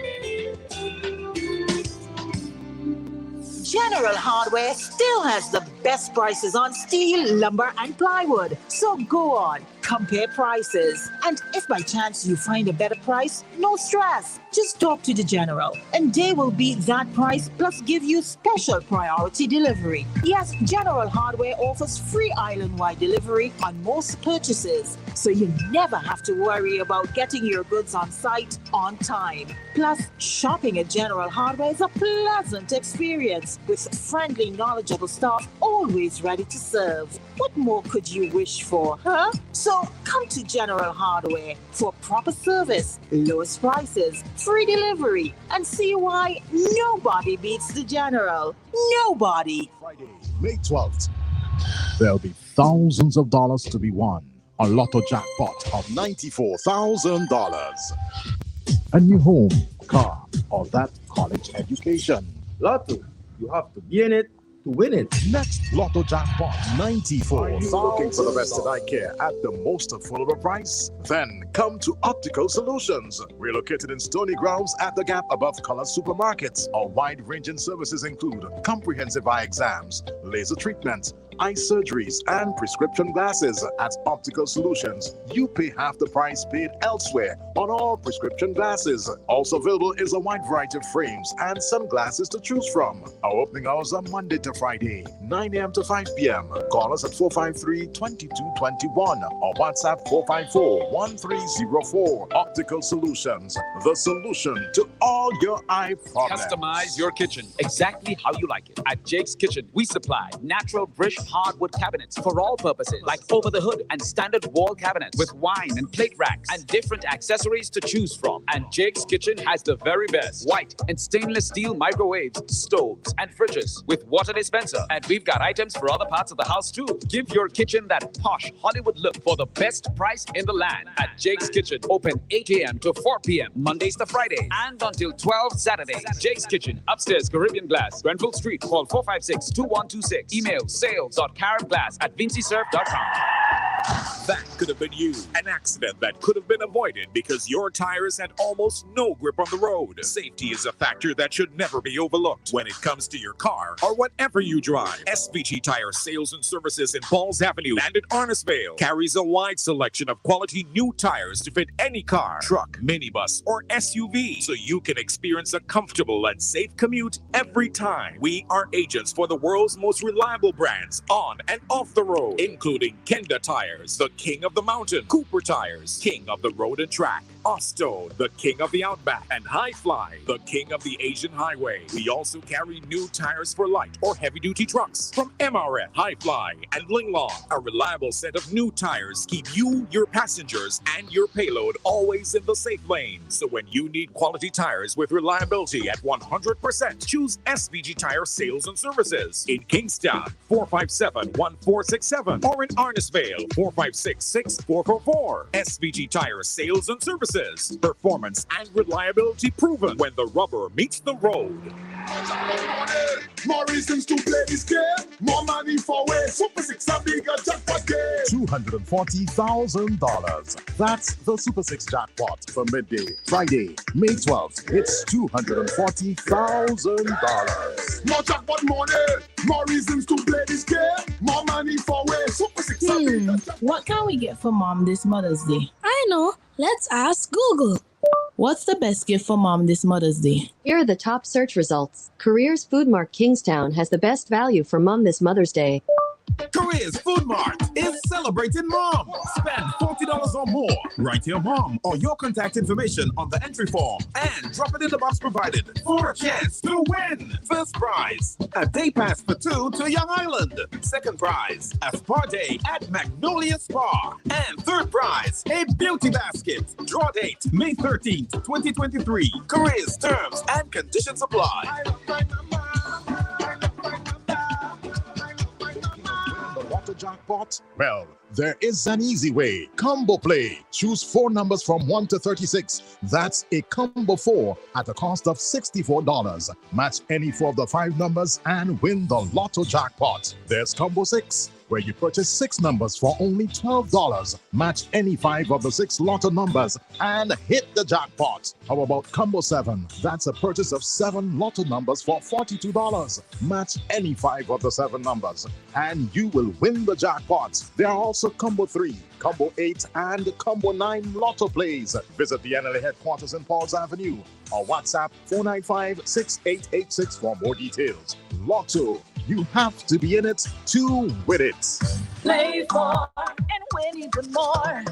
General Hardware still has the best prices on steel, lumber, and plywood. So go on, compare prices. And if by chance you find a better price, no stress. Just talk to the General, and they will beat that price plus give you special priority delivery. Yes, General Hardware offers free island-wide delivery on most purchases, so you never have to worry about getting your goods on site on time. Plus, shopping at General Hardware is a pleasant experience with friendly, knowledgeable staff always ready to serve. What more could you wish for, huh? So come to General Hardware for proper service, lowest prices, free delivery, and see why nobody beats the General. Nobody. Friday, May 12th. There'll be thousands of dollars to be won. A lotto jackpot of $94,000. A new home, car, or that college education. Lotto, you have to be in it to win it. Next Lotto jackpot, $94,000. Looking for the best in eye care at the most affordable price? Then come to Optical Solutions. We're located in Stony Grounds at the Gap above Color Supermarkets. Our wide-ranging services include comprehensive eye exams, laser treatments, eye surgeries, and prescription glasses. At Optical Solutions, you pay half the price paid elsewhere on all prescription glasses. Also available is a wide variety of frames and sunglasses to choose from. Our opening hours are Monday to Friday, 9 a.m. to 5 p.m. Call us at 453-2221 or WhatsApp 454-1304. Optical Solutions, the solution to all your eye problems. Customize your kitchen exactly how you like it. At Jake's Kitchen, we supply natural British hardwood cabinets for all purposes, like over the hood and standard wall cabinets with wine and plate racks and different accessories to choose from. And Jake's Kitchen has the very best white and stainless steel microwaves, stoves, and fridges with water dispenser. And we've got items for other parts of the house too. Give your kitchen that posh Hollywood look for the best price in the land. At Jake's Kitchen, open 8 a.m. to 4 p.m. Mondays to Fridays and until 12 Saturdays. Jake's Kitchen, upstairs Caribbean Glass, Grenfell Street. Call 456-2126. Email sales.caribglass@vincisurf.com. That could have been you. An accident that could have been avoided because your tires had almost no grip on the road. Safety is a factor that should never be overlooked when it comes to your car or whatever you drive. SVG Tire Sales and Services in Falls Avenue and in Arnisvale carries a wide selection of quality new tires to fit any car, truck, minibus, or SUV, so you can experience a comfortable and safe commute every time. We are agents for the world's most reliable brands on and off the road, including Kenda Tires, the king of the mountain, Cooper Tires, king of the road and track, Osto, the king of the outback, and High Fly, the king of the Asian highway. We also carry new tires for light or heavy-duty trucks from MRF, High Fly, and Linglong. A reliable set of new tires keep you, your passengers, and your payload always in the safe lane. So when you need quality tires with reliability at 100%, choose SVG Tire Sales and Services in Kingstown, 457-1467, or in Arnisvale, 456 456-6444. SVG Tire Sales and Services. Performance and reliability proven when the rubber meets the road. More reasons to play this game. More money for way. Super 6 a bigger jackpot game. $240,000. That's the Super 6 jackpot for midday, Friday, May 12th. It's $240,000. More jackpot money. More reasons to play this game. More money for way. Super 6 a bigger jackpot. What can we get for mom this Mother's Day? I know. Let's ask Google. What's the best gift for mom this Mother's Day? Here are the top search results. Careers Food Mart Kingstown has the best value for mom this Mother's Day. Careers Food Mart is celebrating mom. Spend $40 or more. Write your mom or your contact information on the entry form and drop it in the box provided for a chance to win. First prize, a day pass for two to Young Island. Second prize, a spa day at Magnolia Spa. And third prize, a beauty basket. Draw date, May 13th, 2023. Careers, terms, and conditions apply. Lotto jackpot? Well, there is an easy way. Combo Play. Choose 4 numbers from 1 to 36. That's a combo 4 at a cost of $64. Match any 4 of the 5 numbers and win the Lotto jackpot. There's Combo 6, where you purchase 6 numbers for only $12. Match any 5 of the 6 Lotto numbers and hit the jackpot. How about Combo 7? That's a purchase of 7 Lotto numbers for $42. Match any 5 of the 7 numbers and you will win the jackpot. There are also Combo 3, Combo 8, and Combo 9 Lotto plays. Visit the NLA headquarters in Pauls Avenue or WhatsApp 495-6886 for more details. Lotto. You have to be in it to win it. Play for and win even more.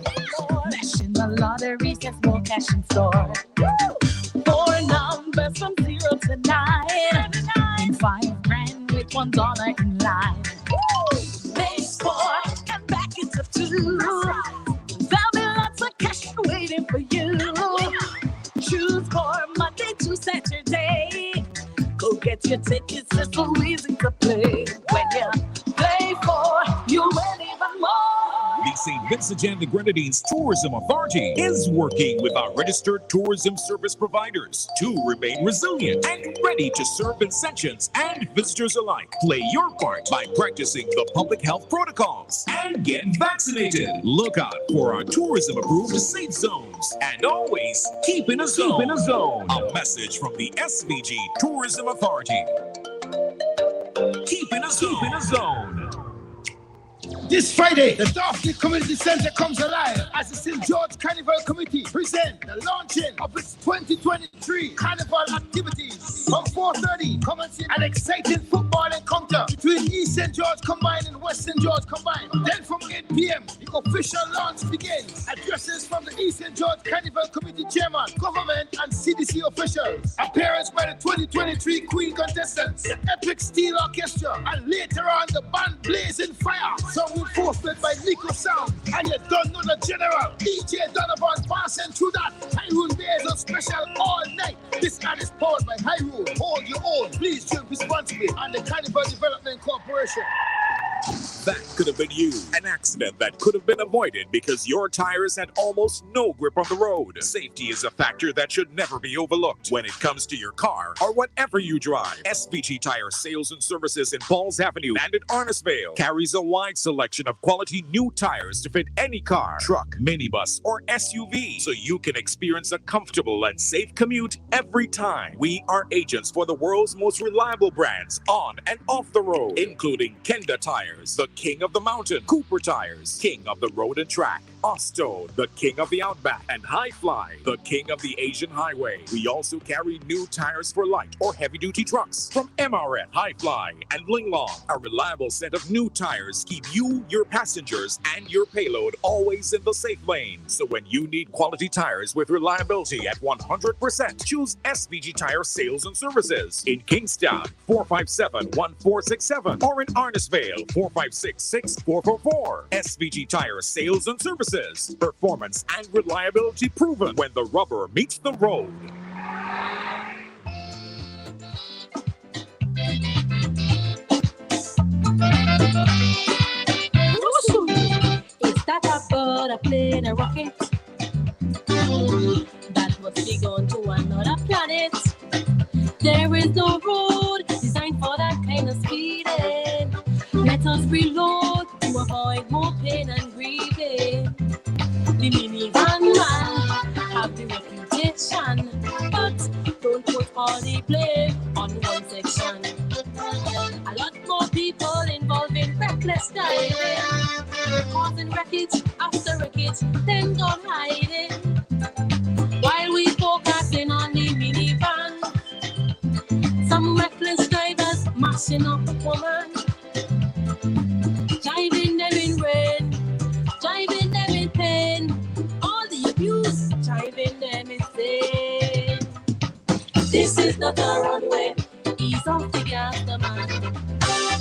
Mashing the lottery gets more cash in store. 4 numbers from 0 to 9. And 5 grand with $1 in line. Base 4 and back it's up 2. There'll be lots of cash waiting for you. Choose for Monday to Saturday. Go get your tickets, it's so easy to play. When you play for, you win even more. The St. Vincent and the Grenadines Tourism Authority is working with our registered tourism service providers to remain resilient and ready to serve Vincentians and visitors alike. Play your part by practicing the public health protocols and get vaccinated. Look out for our tourism-approved safe zones and always keep in a zone. A message from the SVG Tourism Authority. Keep in a zone. This Friday, the Daphne Community Center comes alive as the St. George Carnival Committee present the launching of its 2023 Carnival activities. From 4:30, commencing an exciting football encounter between East St. George Combined and West St. George Combined. Then from 8 p.m., the official launch begins. Addresses from the East St. George Carnival Committee Chairman, government and CDC officials. Appearance by the 2023 Queen contestants, the Epic Steel Orchestra, and later on the band Blazing Fire. Some will forfeit by Nico Sound, and you don't know the general. DJ Donovan passing through that. Hyrule Bears on special all night. This ad is powered by Hyrule. Hold your own. Please drink responsibly. And the Carnival Development Corporation. That could have been you. An accident that could have been avoided because your tires had almost no grip on the road. Safety is a factor that should never be overlooked when it comes to your car or whatever you drive. SVG Tire Sales and Services in Pauls Avenue and in Arnisvale carries a wide selection of quality new tires to fit any car, truck, minibus, or SUV, so you can experience a comfortable and safe commute every time. We are agents for the world's most reliable brands on and off the road, including Kenda Tires, the king of the mountain, Cooper Tires, king of the road and track, Osto, the king of the outback, and High Fly, the king of the Asian highway. We also carry new tires for light or heavy-duty trucks from MRF, High Fly, and Linglong. A reliable set of new tires keep you, your passengers, and your payload always in the safe lane. So when you need quality tires with reliability at 100%, choose SVG Tire Sales and Services in Kingstown, 457-1467, or in Arnisvale, 456-6444. SVG Tire Sales and Services. Performance and reliability proven when the rubber meets the road. Is that a a plane, a rocket that must be going to another planet. There is no road designed for that kind of speeding. Let us reload to avoid more pain and grieving. The minivan man have the reputation, but don't put all the blame on one section. A lot more people involved in reckless driving, causing wreckage after wreckage, then gone hiding. While we focusing on the minivan, some reckless drivers mashing up a woman, driving them in rain, driving them in pain, all the abuse, driving them insane. This is not a runway, ease off the gas, the man.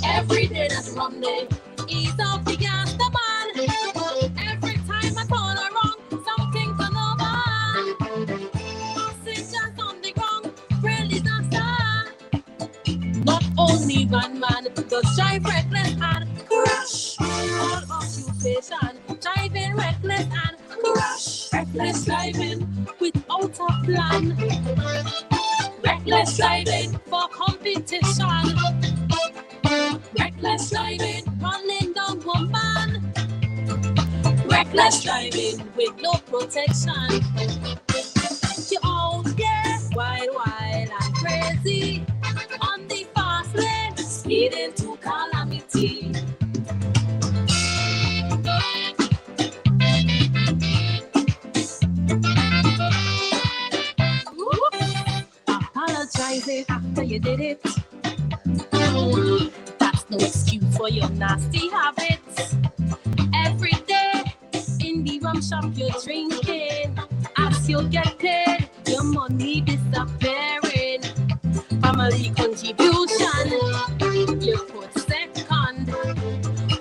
Every day that's rum day, ease off the gas, the man. Every time I turn around, something turn over. Passengers on the ground, real disaster. Not only one man does drive reckless and crash. All occupation, driving reckless and crash. Reckless driving without a plan. Reckless driving for competition. Reckless driving running down woman. Reckless driving with no protection. You out there wild and crazy on the fast lane, speeding to calamity. Apologizing after you did it. That's no excuse for your nasty habits. Every day in the rum shop you're drinking. As you get paid, your money disappearing. Family contribution, you put second.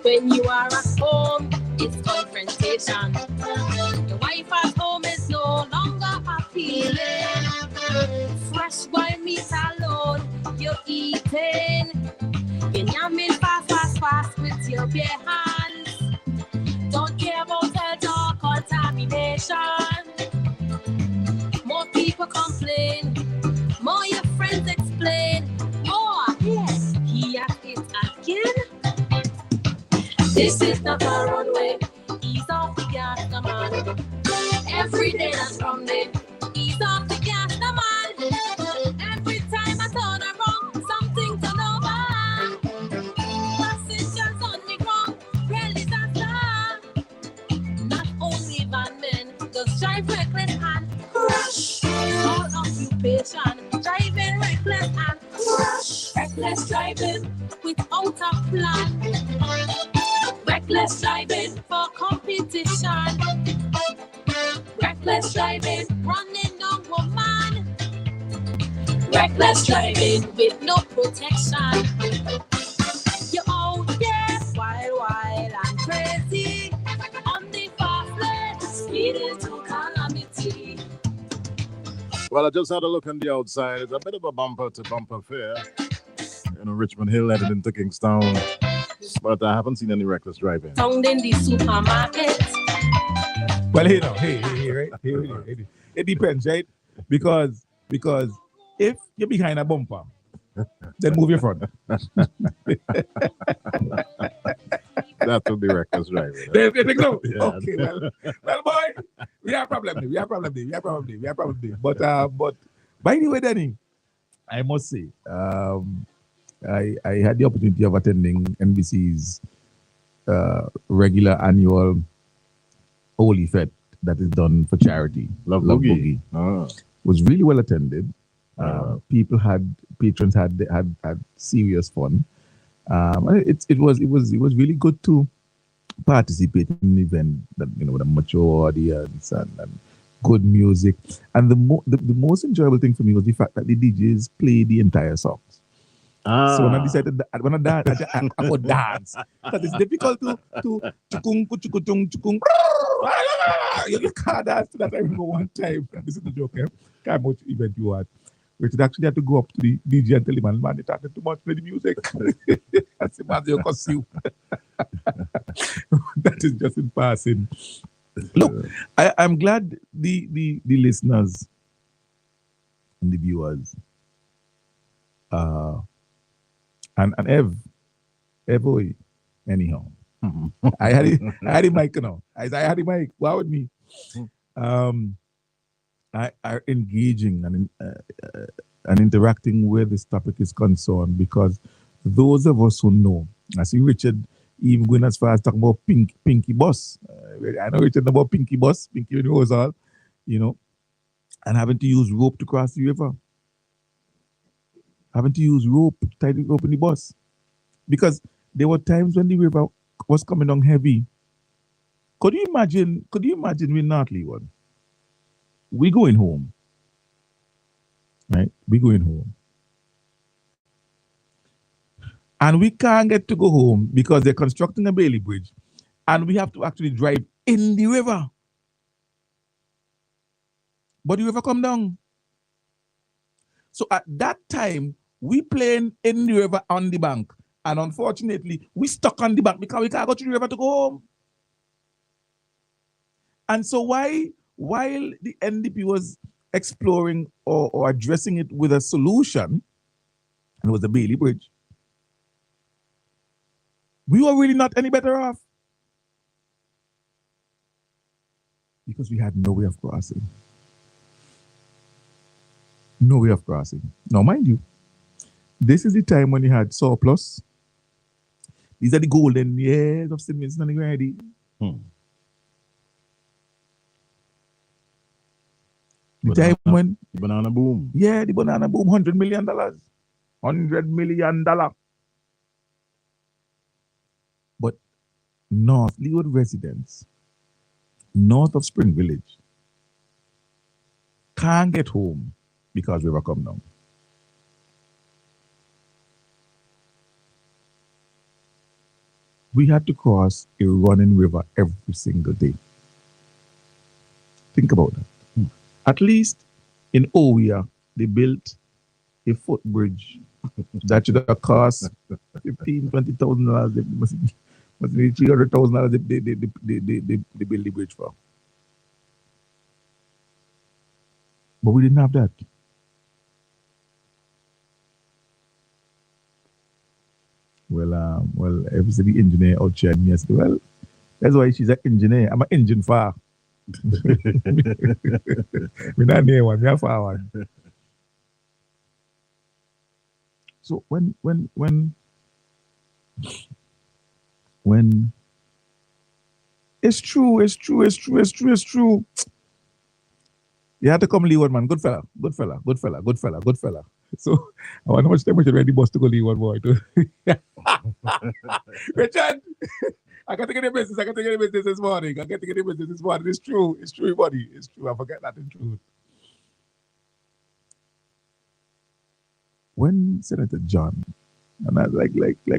When you are at home, it's confrontation. Your wife at home is no longer appealing. Fresh boiled meat alone, you're eating. You're yamming fast with your bare hands. Don't care about health or contamination. More people complain, more your friends explain. More, yes, he has it again. This is not a runway, ease off the gas, the man. Every day that's from there, ease off the gas, the man. Every time I turn around, something turn over. Passengers on the ground, real disaster. Not only van men, just drive reckless and crash. All occupation, driving reckless and crash. Reckless driving without a plan. Reckless driving for competition. Reckless driving, running down woman. Reckless driving with no protection. You're out there wild and crazy on the fast lane, speeding to calamity. Well, I just had a look on the outside. It's a bit of a bumper-to-bumper affair. You know, Richmond Hill headed into Kingstown. But I haven't seen any reckless driving. Found in the supermarket. Well, you know, right? It depends, right? Because if you're behind a bumper, then move your front. That would be reckless driving. They think so? Yeah. Okay, well, boy, we have problem there. But by the way, Danny, I must say, I had the opportunity of attending NBC's regular annual Holy Fete that is done for charity. Love Boogie. Was really well attended. Patrons had serious fun. It was really good to participate in an event that, you know, with a mature audience and good music. And the most enjoyable thing for me was the fact that the DJs played the entire songs. So when I decided that I want to dance, I could dance. Because it's difficult to chukung. You can't dance to that. I remember one time, this is the joke, how much event you had. We should actually have to go up to the DJ and tell him, man, you're talking too much, play the music. I said, man, you cost you. That is just in passing. Look, I'm glad the listeners and the viewers and Evoy, anyhow. I had the mic now. I had the mic. Wow with me. Are engaging and interacting where this topic is concerned, because those of us who know, I see Richard even going as far as talking about Pinky Bus. I know Richard about Pinky Bus, Pinky Rosal, you know, and having to use rope to cross the river. Having to use rope, tie the rope in the bus. Because there were times when the river was coming down heavy. Could you imagine we're not Leeward? We going home. Right? We going home. And we can't get to go home because they're constructing a Bailey Bridge. And we have to actually drive in the river. But the river come down. So at that time, we playing in the river on the bank. And unfortunately, we stuck on the bank because we can't go to the river to go home. And so while the NDP was exploring or addressing it with a solution, and it was the Bailey Bridge, we were really not any better off. Because we had no way of crossing. No way of crossing. Now, mind you, this is the time when you had surplus. These are the golden years of St. Vincent and Grady. The time when the banana boom. Yeah, the banana boom, $100 million. $100 million. But North Leeward residents, north of Spring Village, can't get home because river come down. We had to cross a running river every single day. Think about that. At least in Owea, they built a footbridge that should have cost $15,000, $20,000. They must be $300,000 they built the bridge for. But we didn't have that. Well, every engineer out there, and yes, well, that's why she's an engineer. I'm an engine far. We're not near one, we're far one. So when it's true. You had to come Leeward, man. Good fella. So I wonder how much time we should ready bus to go Leeward, boy. Richard, I got to get a business this morning. It's true, buddy. It's true. I forget that in truth. When Senator John, and I like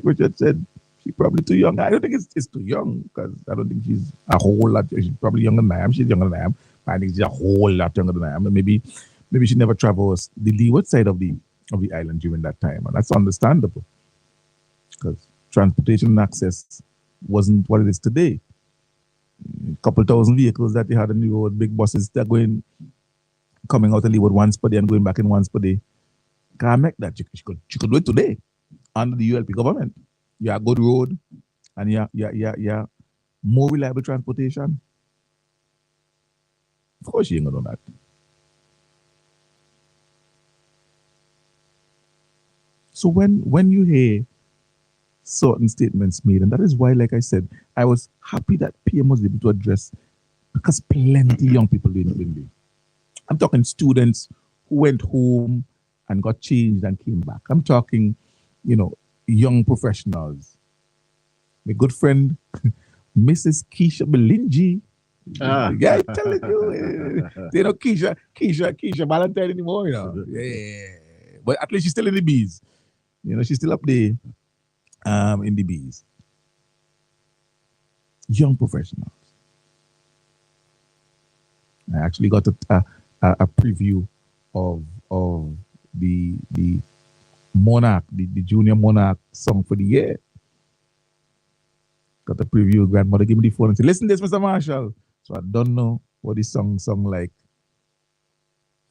Richard said, she's probably too young. I don't think it's too young, because I don't think she's a whole lot. She's probably younger than I am. She's younger than I am. I think she's a whole lot younger than I am. And maybe she never travels the leeward side of the island during that time, and that's understandable, because transportation and access wasn't what it is today. A couple thousand vehicles that they had on the road, big buses that coming out of Leeward once per day and going back in once per day. Can't make that. She could do it today under the ULP government. You have good road and you more reliable transportation. Of course she ain't gonna do that. So when you hear certain statements made, and that is why, like I said, I was happy that PM was able to address, because plenty young people didn't. I'm talking students who went home and got changed and came back. I'm talking, young professionals. My good friend, Mrs. Keisha Belingi. Yeah, I'm telling you. They know Keisha Valentine anymore, Yeah. But at least she's still in the bees. She's still up there in the bees. Young professionals. I actually got a preview of the Monarch, the Junior Monarch song for the year. Got a preview. Grandmother gave me the phone and said, "Listen to this, Mr. Marshall." So I don't know what the song like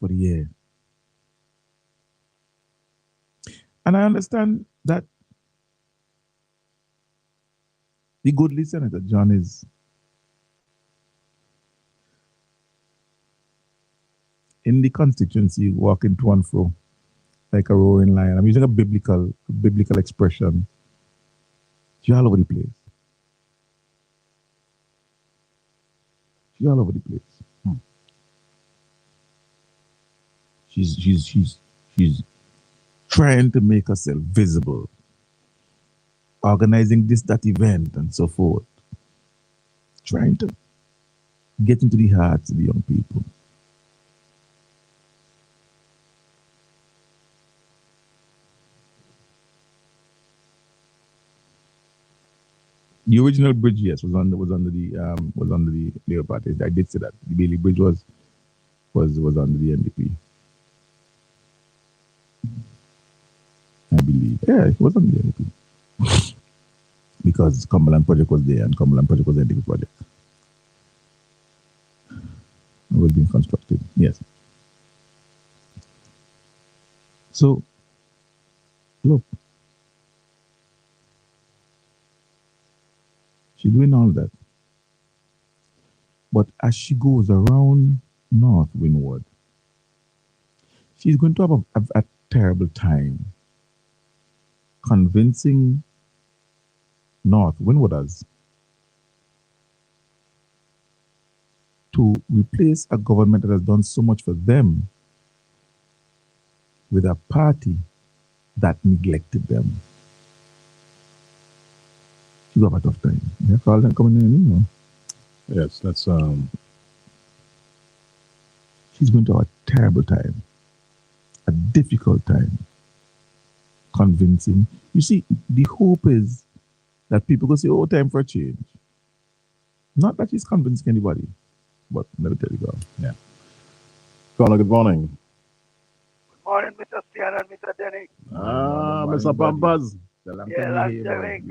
for the year. And I understand that the goodly Senator John is in the constituency walking to and fro like a roaring lion. I'm using a biblical expression. She's all over the place. She's all over the place. She's trying to make herself visible, organizing this, that event, and so forth. Trying to get into the hearts of the young people. The original bridge, yes, was under the Labour Party. I did say that the Bailey Bridge was under the NDP. I believe. Yeah, it was under the NDP. Because Cumberland Project was there and Cumberland Project was the NDP project. It was being constructed. Yes. So look. She's doing all that. But as she goes around North Windward, she's going to have a terrible time convincing North Windwarders to replace a government that has done so much for them with a party that neglected them. She's got a tough time. Yeah, call them coming in, you know. Yes, that's She's going to have a terrible time, a difficult time convincing. You see, the hope is that people will say, "Oh, time for a change." Not that she's convincing anybody, but let me tell you, girl. Yeah. Caller, good morning. Good morning, Mr. Stian and Mr. Denny. Mr. Pampas. Long time. Well, I mean,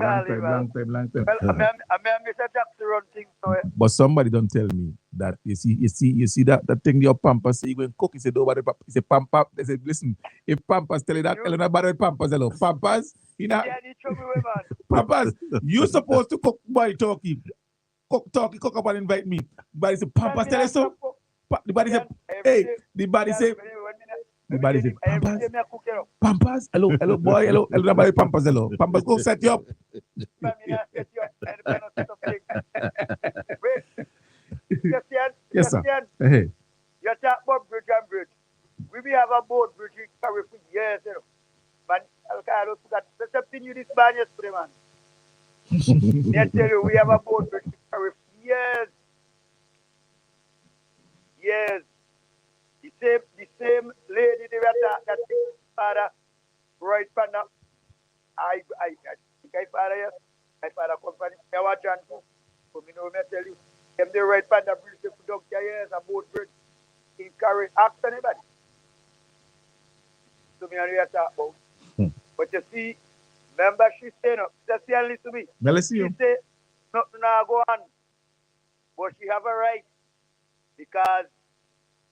Mr. Jackson run things, so But somebody don't tell me that you see that thing your Pampas say you go and cook. He said nobody. He said Pampas. They said listen, if Pampas tell you that, tell nobody Pampas hello. Pampas, you know. Pampas, you supposed to cook my turkey. Cook up and invite me. But say Pampas tell you so. The body say, hey, the body say. The body say, Pampas, hello, boy, hello, nobody Pampas, hello. Pampas, go set you up. Yes, sir. Hey. You talk about bridge and bridge. We have a boat bridge in carry for years, you know. But I'll forgot. Let's continue this ban yesterday, man. I tell you, we have a boat bridge in carry for years. Yes. The same lady that father right panda. I think I father yes. My father company. I watch and too. So me know me tell you. Them the right panda bridge the product years a boat bridge in carry ask anybody. So me and you talk about. But you see, remember she say no. Just listen to me. She say nothing now go on. But she have a right because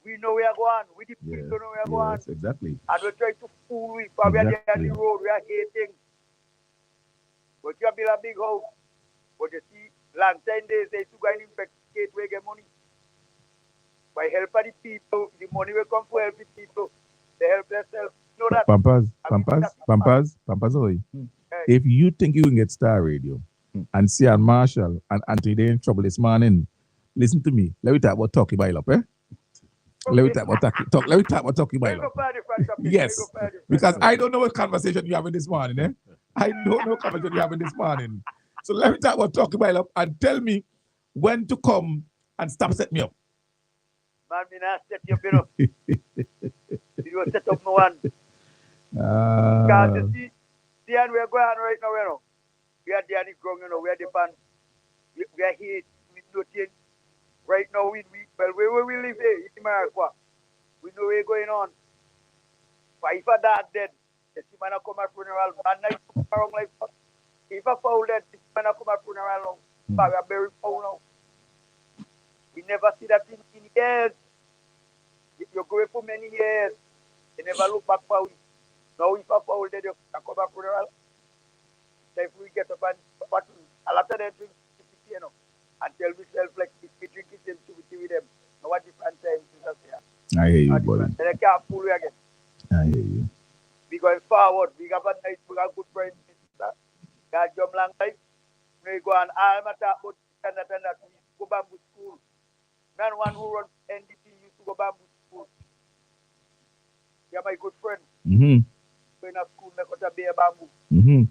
we know we are going. We the people know we are going. Yes, exactly. And we're trying to fool we. Because we are there on the road. We are hating. But you build a big house. But you see, long time days, they to go and investigate where get money. By help of the people, the money will come for help the people. They help themselves. You know that? Pampas, oi. If you think you can get Star Radio and see and Marshall and Anthony, they're in trouble this morning, listen to me. Let me talk about talking by up, eh? Let me talk about talking by up. Yes, because I don't know what conversation you're having this morning, eh? I don't know what conversation you're having this morning. So let me talk about talking by up and tell me when to come and stop setting me up. Man, me not set you up, you know. You will set up no one. Because you see, and we're going right now, you know. We are there on the ground, you know. We are the band. We are here with nothing. Right now, where we live here in America, we know what's going on. But if a dad dead, the man come at funeral, man, not around like that. If a foul dead, the man come at funeral, but we are very foul now. We never see that in years. You go for many years. You never look back for we. Now if I foul then you come back for the world. So if we get up and a lot of them drink you know, and tell myself like if we drink it them to with them. Now what different times is that here? I hear you, buddy. Then I can't fool you again. I hear you. We going forward. We have a nice, we have good friends. God jump long life. We go on all matter about and that. We used to go bamboo school. Man one who runs NDP used to go bamboo school. They are my good friend. Mm-hmm. Going to school, make out a beer bamboo. Mm-hmm.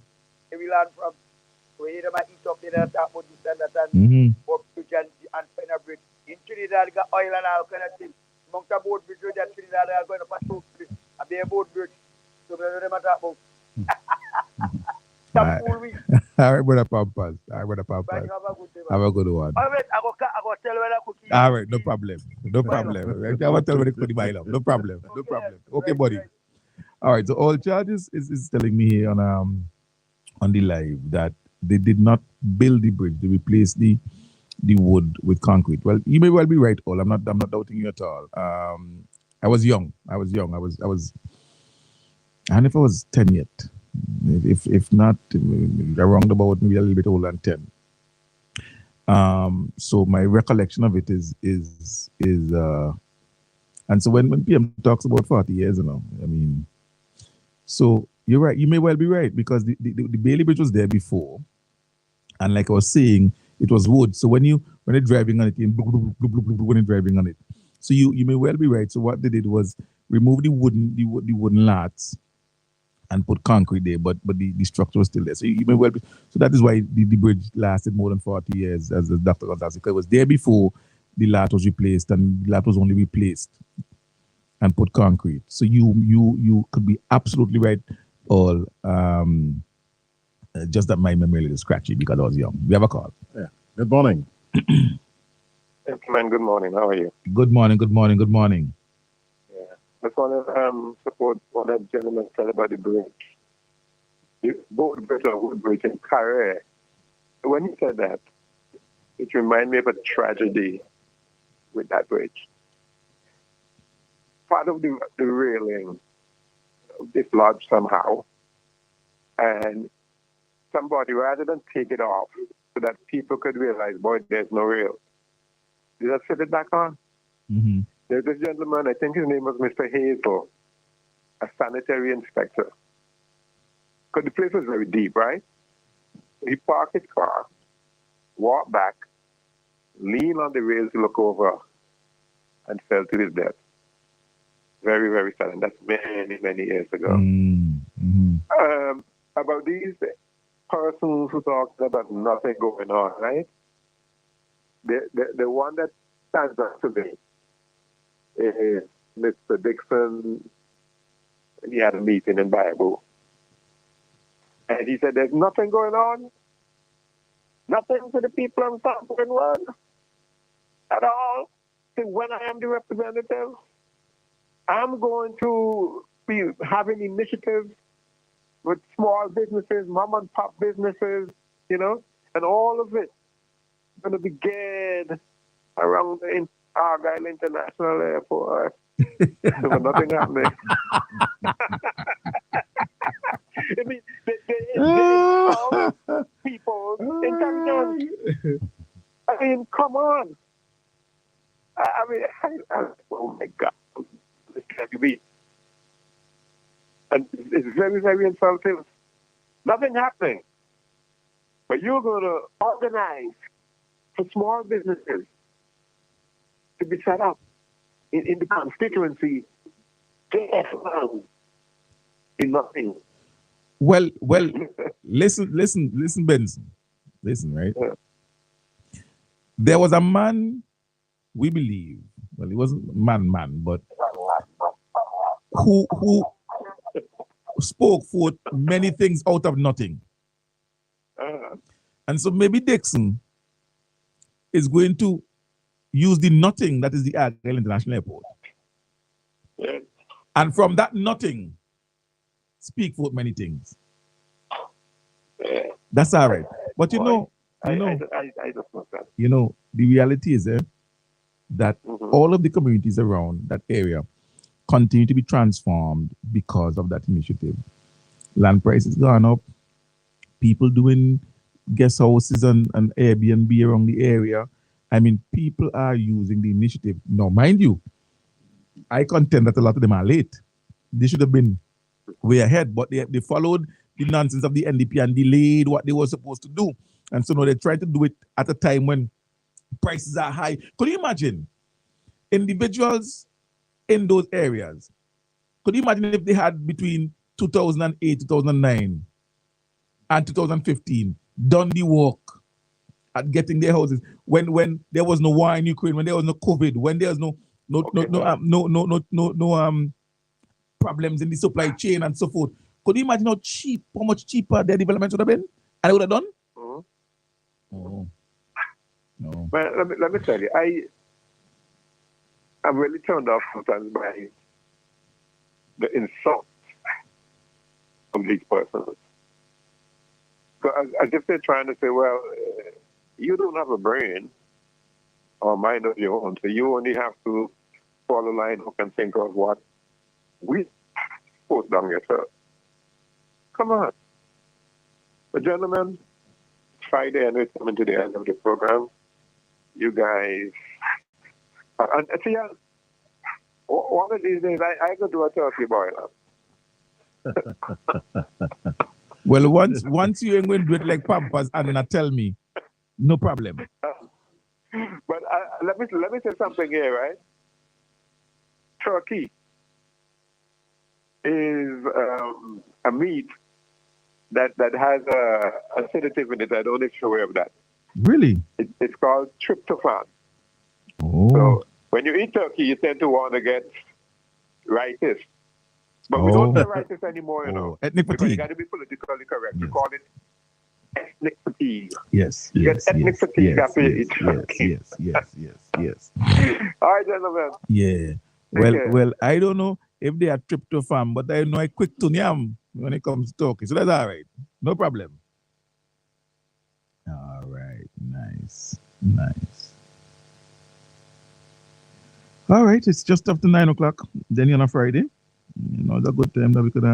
They will learn from. So we hear them eat up there and talk about this and that and up bridge and find a bridge. In Trinidad, they got oil and all kind of things. Among the boat bridge, that Trinidad, they are going to pass through a beer boat bridge. So they don't talk about. All right, brother Pampas. Have a good one. All right, I go tell you when I cook. All right, no problem. No problem. I will tell you when I cook my love. No problem. No problem. Okay, buddy. All right, so all charges is telling me here on the live that they did not build the bridge. They replaced the wood with concrete. Well, you may well be right, all. I'm not doubting you at all. I was young. I was I don't know if I was 10 yet. If not, around about maybe a little bit older than 10. So my recollection of it is and so when PM talks about 40 years, you know, I mean, so you're right. You may well be right because the Bailey Bridge was there before, and like I was saying, it was wood. So when you're driving on it, when you're driving on it, so you may well be right. So what they did was remove the wooden lats and put concrete there, but the structure was still there. So you may well be. So that is why the bridge lasted more than 40 years, as Dr. Gonzalez said. Because it was there before the lat was replaced, and the lat was only replaced and put concrete. So you could be absolutely right, all. Just that my memory is scratchy because I was young. We have a call. Yeah. Good morning. Man, good morning. How are you? Good morning. Good morning. Good morning. Just want to support what that gentleman said about the bridge. The boat bridge or wood bridge in Carré. When he said that, it reminded me of a tragedy with that bridge. Part of the railing dislodged somehow, and somebody, rather than take it off so that people could realize, boy, there's no rail, they just set it back on. Mm-hmm. There's this gentleman, I think his name was Mr. Hazel, a sanitary inspector. Because the place was very deep, right? He parked his car, walked back, leaned on the rails to look over, and fell to his death. Very, very sudden. That's many, many years ago. Mm-hmm. About these persons who talk about nothing going on, right? The one that stands out to me is Mr. Dixon. He had a meeting in Bible. And he said, there's nothing going on. Nothing for the people of Southern World at all. So when I am the representative, I'm going to be having initiatives with small businesses, mom and pop businesses, you know, and all of it is going to begin around in Argyle International Airport. So nothing happening. I mean, people intelligence. I mean, come on. I mean, oh my God, this can't be. And it's very, very insulting. Nothing happening. But you're going to organize for small businesses to be set up in the constituency. Get around in nothing. Well, listen, Benson. Listen, right? Yeah. There was a man, we believe, well, he wasn't man, but who spoke for many things out of nothing. And so maybe Dixon is going to use the nothing that is the Argyle International Airport. Yeah. And from that nothing, speak for many things. Yeah. That's all right. But I just want that. the reality is, that all of the communities around that area continue to be transformed because of that initiative. Land prices gone up. People doing guest houses and Airbnb around the area. I mean, people are using the initiative. Now, mind you, I contend that a lot of them are late. They should have been way ahead, but they followed the nonsense of the NDP and delayed what they were supposed to do. And so now they're trying to do it at a time when prices are high. Could you imagine individuals in those areas? Could you imagine if they had between 2008, 2009 and 2015 done the work at getting their houses when there was no war in Ukraine, when there was no COVID, when there was no problems in the supply chain and so forth? Could you imagine how much cheaper their development would have been? And it would have done? Oh. No. Well, let me tell you, I'm really turned off sometimes by the insult from these persons. So as if they're trying to say, well, you don't have a brain or mind of your own, so you only have to follow line hook and think of what we put down yourself. Come on. But gentlemen, Friday, and we're coming to the end of the program. You guys, and see, one of these days, I could do a turkey boil. Well, once you ain't going to do it like Pampas and then tell me, no problem. But let me say something here, right? Turkey is a meat that has a sedative in it. I don't know if you're aware of that. Really? It's called tryptophan. Oh. So when you eat turkey, you tend to want to get ritis. But we don't say ritis anymore, you know. Ethnic because fatigue. you got to be politically correct. We call it ethnic fatigue. Yes. You get ethnic fatigue after you eat turkey. Yes. All right, gentlemen. Yeah. Well, I don't know if they are tryptophan, but I know I quick to yam when it comes to turkey. So that's all right. No problem. All right. Nice. All right. It's just after 9 o'clock. Then on a Friday. You know, it's a good time that we could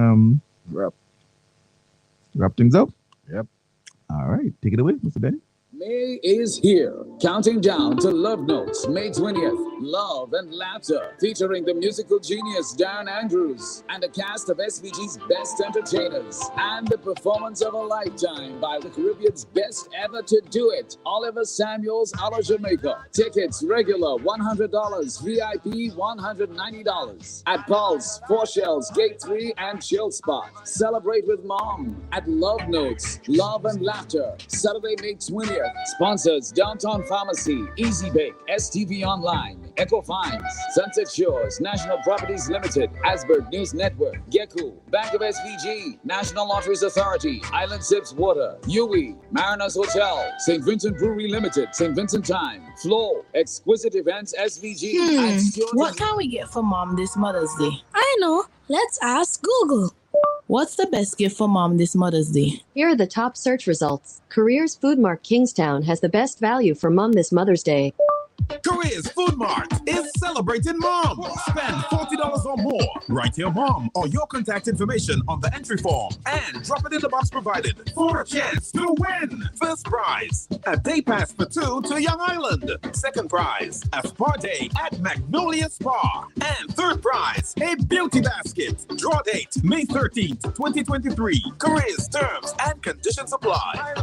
wrap things up. Yep. All right. Take it away, Mr. Benny. May is here, counting down to Love Notes, May 20th. Love and Laughter, featuring the musical genius Darren Andrews and a cast of SVG's best entertainers, and the performance of a lifetime by the Caribbean's best ever to do it, Oliver Samuels a la Jamaica. Tickets regular $100, VIP $190. At Pulse, 4 Shells, Gate 3, and Chill Spot. Celebrate with Mom at Love Notes, Love and Laughter, Saturday, May 20th. Sponsors: Downtown Pharmacy, Easy Bake, STV Online, Echo Finds, Sunset Shores, National Properties Limited, Asberg News Network, Geku, Bank of SVG, National Lotteries Authority, Island Sips Water, UE, Mariners Hotel, St. Vincent Brewery Limited, St. Vincent Time, Flow, Exquisite Events SVG, and Stuart. What can we get for Mom this Mother's Day? I know. Let's ask Google. What's the best gift for Mom this Mother's Day? Here are the top search results. Careers Food Mart Kingstown has the best value for Mom this Mother's Day. Careers Food Mart is celebrating Mom. Spend $40 or more. Write your mom or your contact information on the entry form and drop it in the box provided for a chance to win. First prize, a day pass for 2 to Young Island. Second prize, a spa day at Magnolia Spa. And third prize, a beauty basket. Draw date, May 13th, 2023. Careers, terms, and conditions apply.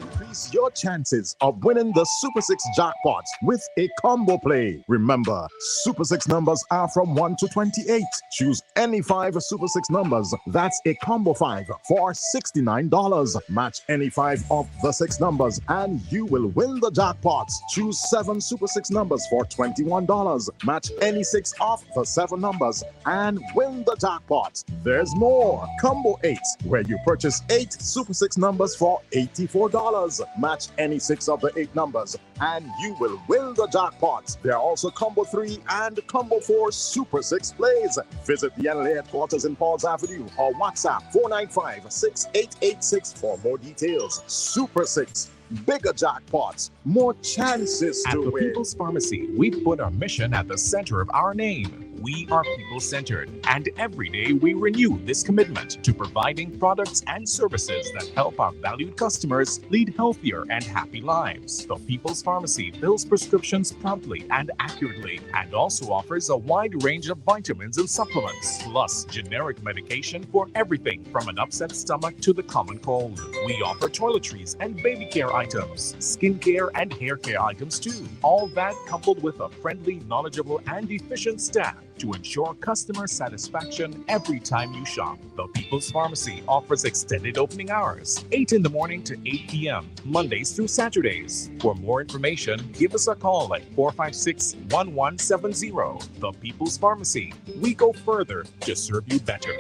Increase your chances of winning the Super 6 jackpot with a combo play. Remember, Super 6 numbers are from 1 to 28. Choose any 5 Super 6 numbers. That's a combo 5 for $69. Match any 5 of the 6 numbers and you will win the jackpot. Choose 7 Super 6 numbers for $21. Match any 6 of the 7 numbers and win the jackpot. There's more. Combo 8, where you purchase 8 Super 6 numbers for $84. Match any 6 of the 8 numbers and you will win the jackpot. There are also Combo 3 and Combo 4 Super 6 plays. Visit the NLA headquarters in Pauls Avenue or WhatsApp 495-6886 for more details. Super 6, bigger jackpots, more chances At to the win. People's Pharmacy, we've put our mission at the center of our name. We are people-centered, and every day we renew this commitment to providing products and services that help our valued customers lead healthier and happy lives. The People's Pharmacy fills prescriptions promptly and accurately, and also offers a wide range of vitamins and supplements, plus generic medication for everything from an upset stomach to the common cold. We offer toiletries and baby care items, skincare and hair care items too. All that coupled with a friendly, knowledgeable, and efficient staff to ensure customer satisfaction every time you shop. The People's Pharmacy offers extended opening hours, 8 in the morning to 8 p.m., Mondays through Saturdays. For more information, give us a call at 456-1170. The People's Pharmacy. We go further to serve you better.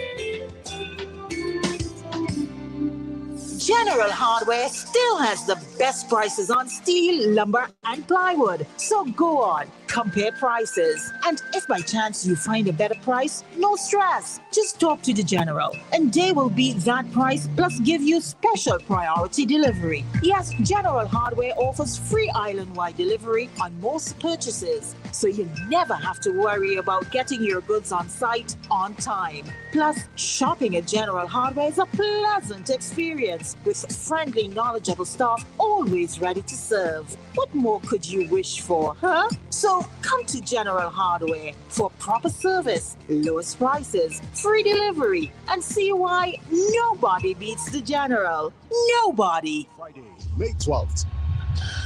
General Hardware still has the best prices on steel, lumber, and plywood. So go on, compare prices. And if by chance you find a better price, no stress. Just talk to the General, and they will beat that price plus give you special priority delivery. Yes, General Hardware offers free island-wide delivery on most purchases, so you never have to worry about getting your goods on site on time. Plus, shopping at General Hardware is a pleasant experience with friendly, knowledgeable staff always ready to serve. What more could you wish for, huh? So come to General Hardware for proper service, lowest prices, free delivery, and see why nobody beats the General. Nobody. Friday, May 12th,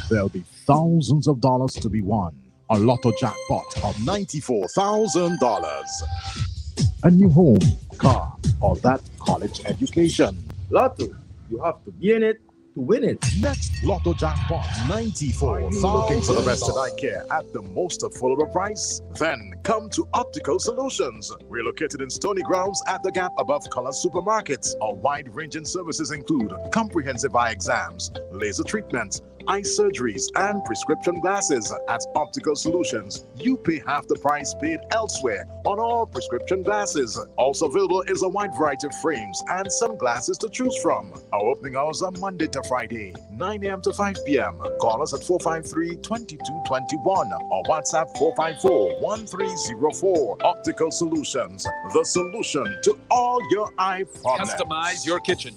there'll be thousands of dollars to be won. A lotto jackpot of $94,000. A new home, car, or that college education. Lotto, you have to be in it to win it. Next Lotto jackpot, $94,000. Looking for the best in eye care at the most affordable price? Then come to Optical Solutions. We're located in Stony Grounds at the Gap above Color Supermarkets. Our wide-ranging services include comprehensive eye exams, laser treatments, eye surgeries, and prescription glasses. At Optical Solutions, you pay half the price paid elsewhere on all prescription glasses. Also available is a wide variety of frames and sunglasses to choose from. Our opening hours are Monday to Friday, 9 a.m. to 5 p.m. Call us at 453-2221 or WhatsApp 454-1304. Optical Solutions, the solution to all your eye problems. Customize your kitchen.